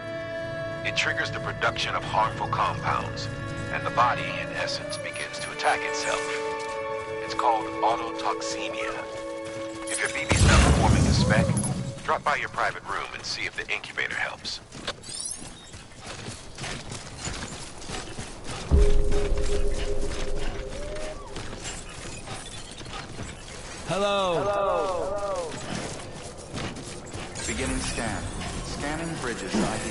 it triggers the production of harmful compounds, and the body, in essence, begins to attack itself. It's called autotoxemia. If your BB's not performing to spec, drop by your private room and see if the incubator helps. Hello. Beginning scan. Scanning bridges ID.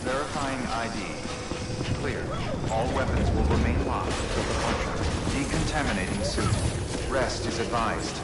Verifying ID. Clear. All weapons will remain locked until departure. Decontaminating suit. Rest is advised.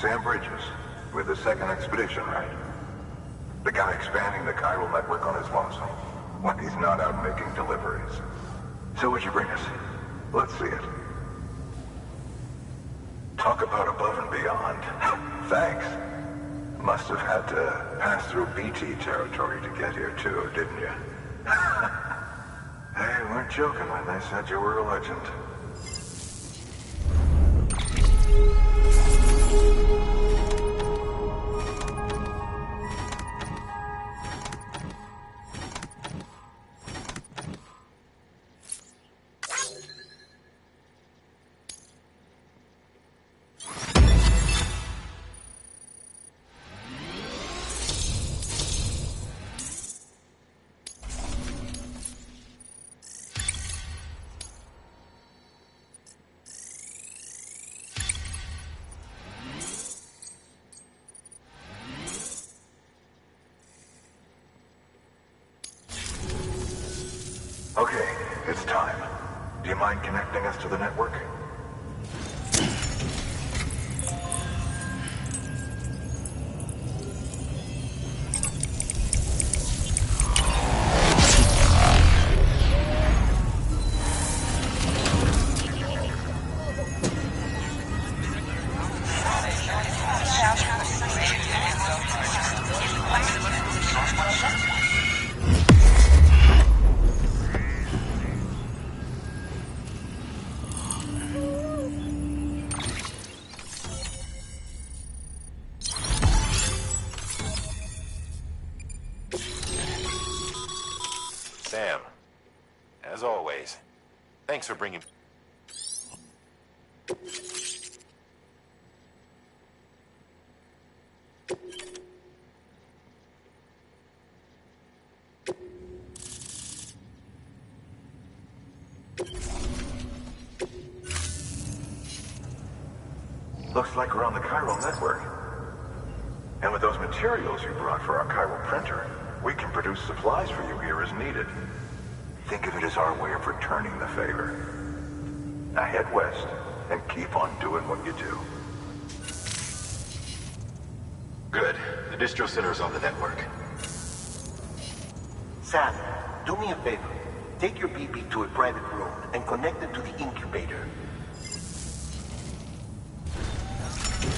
Sam Bridges, with the second expedition, right? The guy expanding the chiral network on his lonesome, when he's not out making deliveries. So what'd you bring us? Let's see it. Talk about above and beyond. Thanks. Must have had to pass through BT territory to get here too, didn't you? They weren't joking when they said you were a legend. Okay, it's time. Do you mind connecting us to the network? Sam, as always, thanks for bringing... Looks like we're on the chiral network. And with those materials you brought for our chiral printer, we can produce supplies for you here as needed. Think of it as our way of returning the favor. Now head west and keep on doing what you do. Good. The distro center's on the network. Sam, do me a favor. Take your BB to a private room and connect it to the incubator.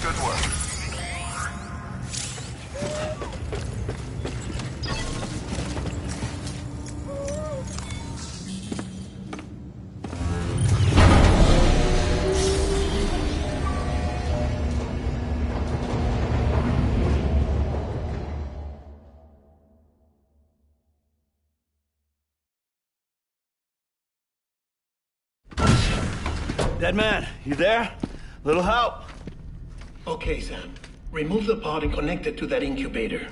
Good work. Dead man, you there? Little help? Okay, Sam. Remove the pod and connect it to that incubator.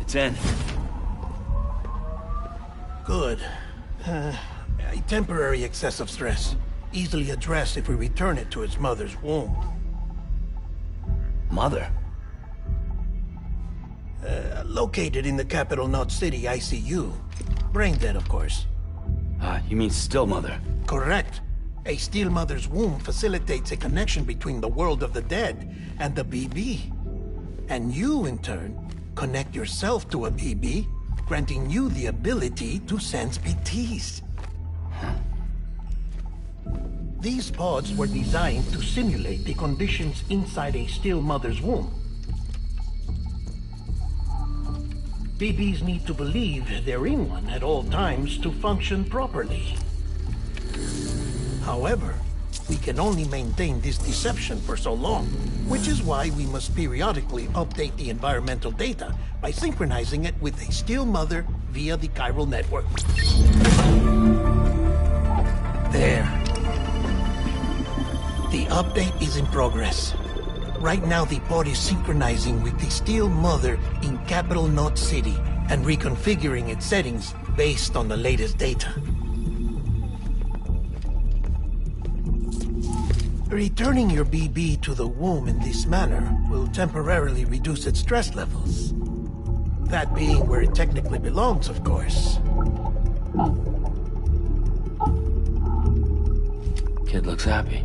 It's in. Good. A temporary excess of stress. Easily addressed if we return it to its mother's womb. Mother? Located in the capital Knot City ICU. Brain dead, of course. You mean still mother? Correct. A still mother's womb facilitates a connection between the world of the dead and the BB. And you, in turn, connect yourself to a BB, granting you the ability to sense BTs. These pods were designed to simulate the conditions inside a still mother's womb. BBs need to believe they're in one at all times to function properly. However, we can only maintain this deception for so long, which is why we must periodically update the environmental data by synchronizing it with a still mother via the chiral network. There. The update is in progress. Right now, the pod is synchronizing with the Steel Mother in Capital Knot City and reconfiguring its settings based on the latest data. Returning your BB to the womb in this manner will temporarily reduce its stress levels. That being where it technically belongs, of course. Kid looks happy.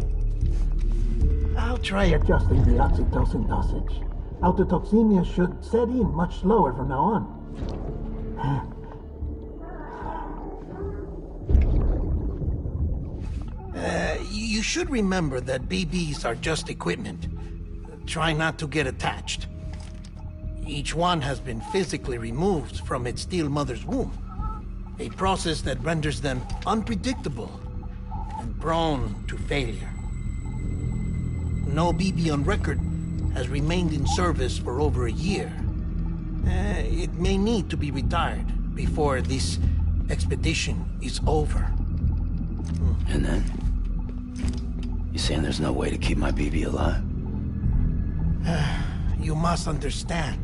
I'll try adjusting the oxytocin dosage. Autotoxemia should set in much slower from now on. You should remember that BBs are just equipment. Try not to get attached. Each one has been physically removed from its steel mother's womb. A process that renders them unpredictable and prone to failure. No BB on record has remained in service for over a year. It may need to be retired before this expedition is over. And then? You saying there's no way to keep my BB alive? You must understand,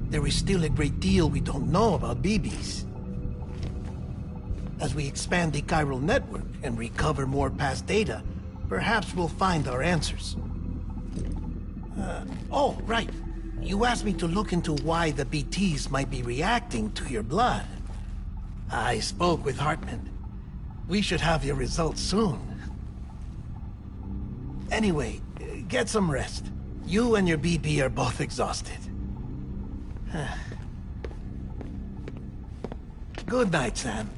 there is still a great deal we don't know about BBs. As we expand the chiral network and recover more past data, perhaps we'll find our answers. Oh, right. You asked me to look into why the BTs might be reacting to your blood. I spoke with Hartman. We should have your results soon. Anyway, get some rest. You and your BB are both exhausted. Good night, Sam.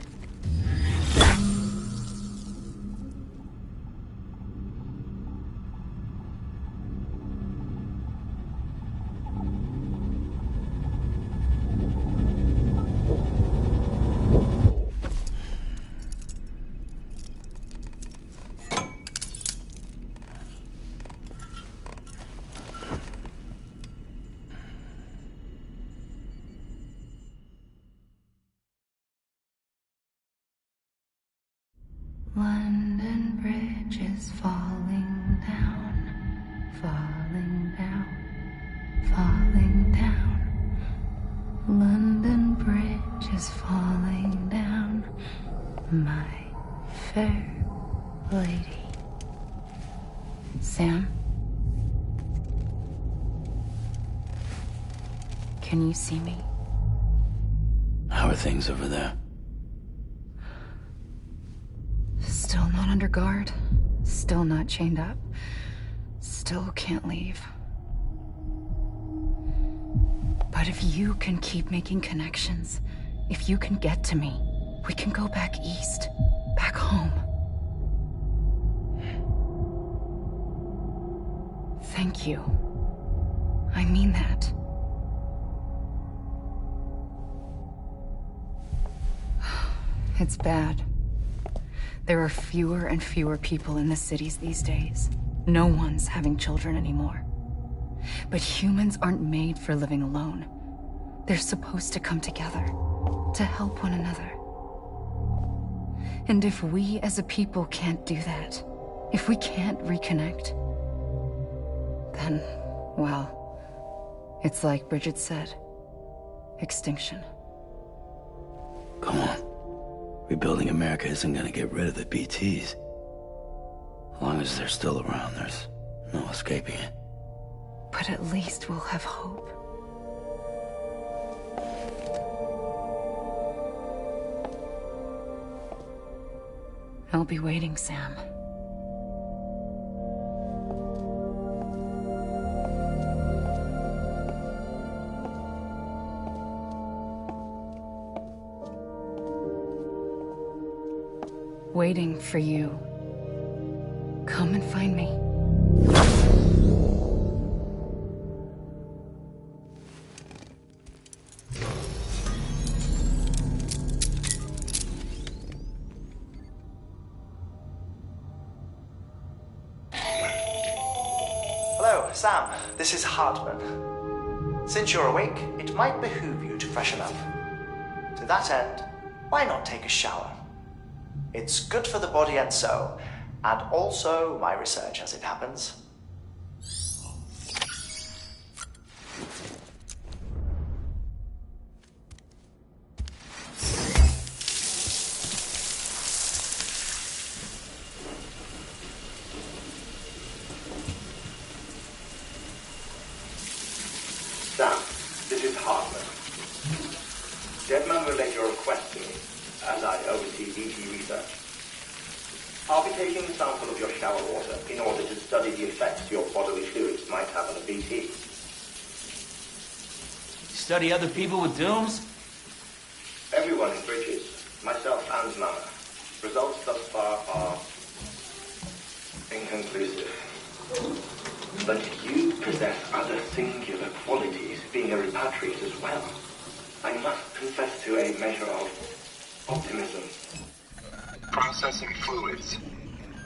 London Bridge is falling down, falling down, falling down. London Bridge is falling down, my fair lady. Sam? Can you see me? How are things over there? Still not under guard, still not chained up, still can't leave. But if you can keep making connections, if you can get to me, we can go back east, back home. Thank you. I mean that. It's bad. There are fewer and fewer people in the cities these days. No one's having children anymore. But humans aren't made for living alone. They're supposed to come together, to help one another. And if we as a people can't do that, if we can't reconnect, then, well, it's like Bridget said, extinction. Come on. Rebuilding America isn't gonna get rid of the BTs. As long as they're still around, there's no escaping it. But at least we'll have hope. I'll be waiting, Sam. Waiting for you. Come and find me. So, Sam, this is Hartman. Since you're awake, it might behoove you to freshen up. To that end, why not take a shower? It's good for the body and soul, and also my research as it happens. Sam, this is Hartman. Deadman relayed your request to me, as I oversee BT research. I'll be taking a sample of your shower water in order to study the effects your bodily fluids might have on a BT. Study other people with dooms? Everyone in Bridges, myself and Mama. Results thus far are inconclusive. But you possess other singular qualities, being a repatriate as well. I must confess to a measure of optimism. Processing fluids.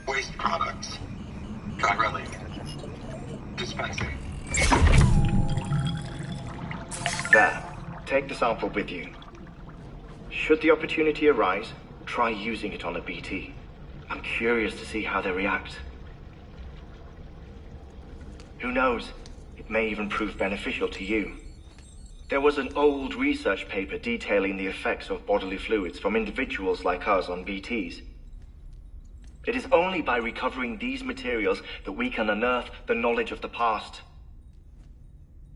Waste products. Chirelli. Dispensing. There. Take the sample with you. Should the opportunity arise, try using it on a BT. I'm curious to see how they react. Who knows? It may even prove beneficial to you. There was an old research paper detailing the effects of bodily fluids from individuals like us on BTs. It is only by recovering these materials that we can unearth the knowledge of the past.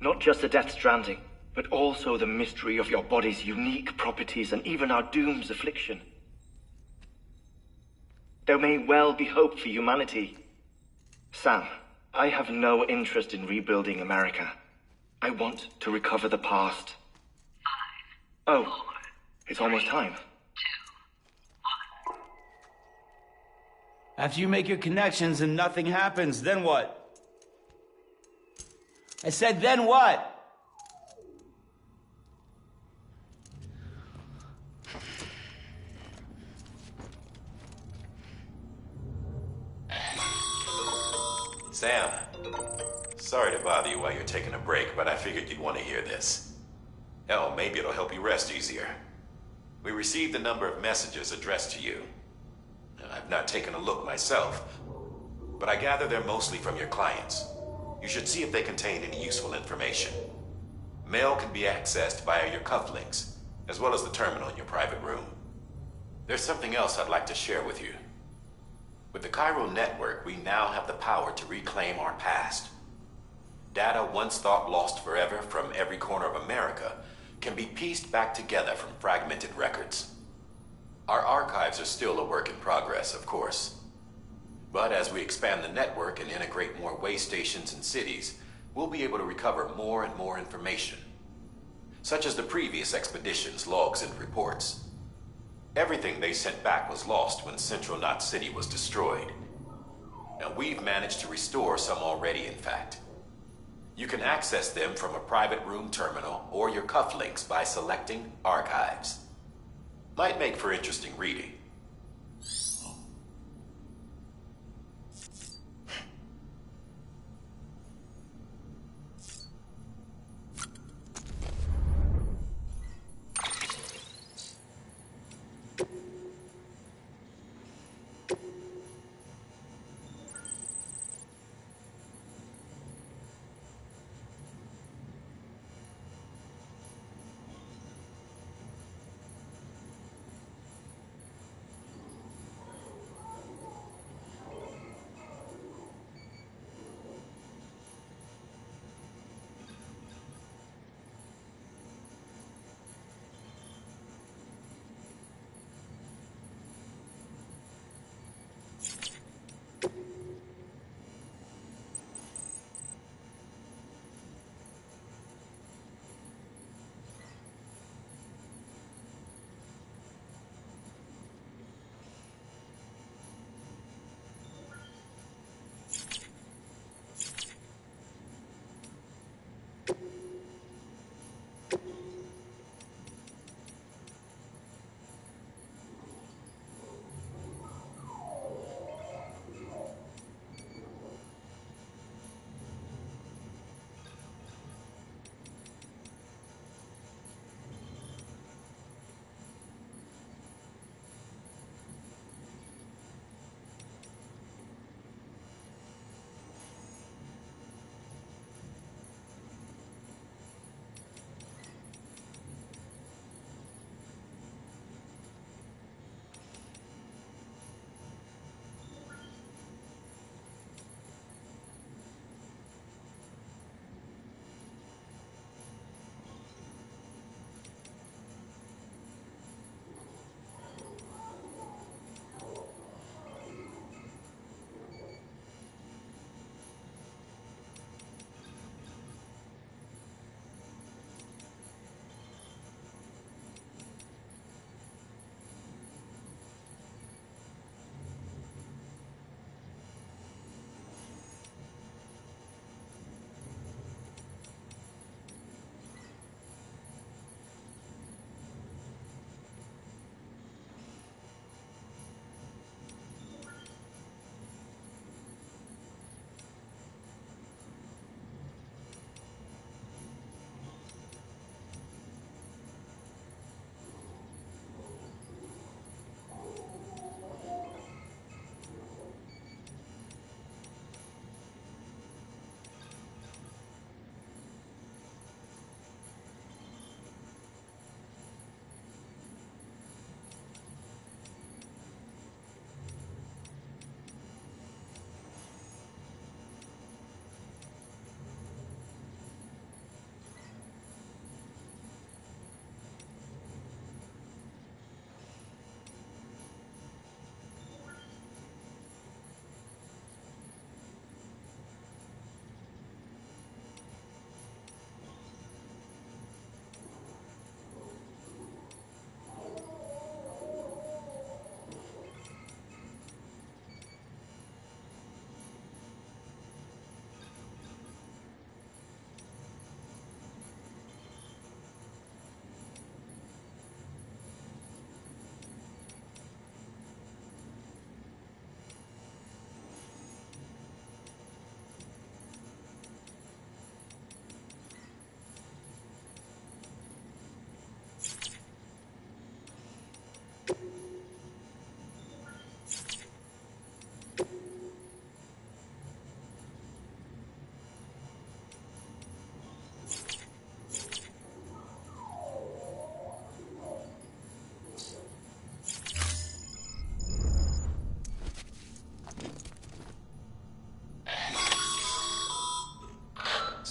Not just the Death Stranding, but also the mystery of your body's unique properties and even our doom's affliction. There may well be hope for humanity. Sam, I have no interest in rebuilding America. I want to recover the past. 5, 4, it's almost time. 2, 1. After you make your connections and nothing happens, then what? I said, then what? Sam, sorry to bother you while you're taking a break, but I figured you'd want to hear this. Hell, maybe it'll help you rest easier. We received a number of messages addressed to you. I've not taken a look myself, but I gather they're mostly from your clients. You should see if they contain any useful information. Mail can be accessed via your cufflinks, as well as the terminal in your private room. There's something else I'd like to share with you. With the Chiral network, we now have the power to reclaim our past. Data once thought lost forever from every corner of America can be pieced back together from fragmented records. Our archives are still a work in progress, of course. But as we expand the network and integrate more way stations and cities, we'll be able to recover more and more information, such as the previous expedition's logs and reports. Everything they sent back was lost when Central Knot City was destroyed. Now we've managed to restore some already, in fact. You can access them from a private room terminal or your cufflinks by selecting Archives. Might make for interesting reading.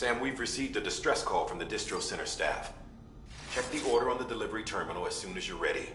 Sam, we've received a distress call from the distro center staff. Check the order on the delivery terminal as soon as you're ready.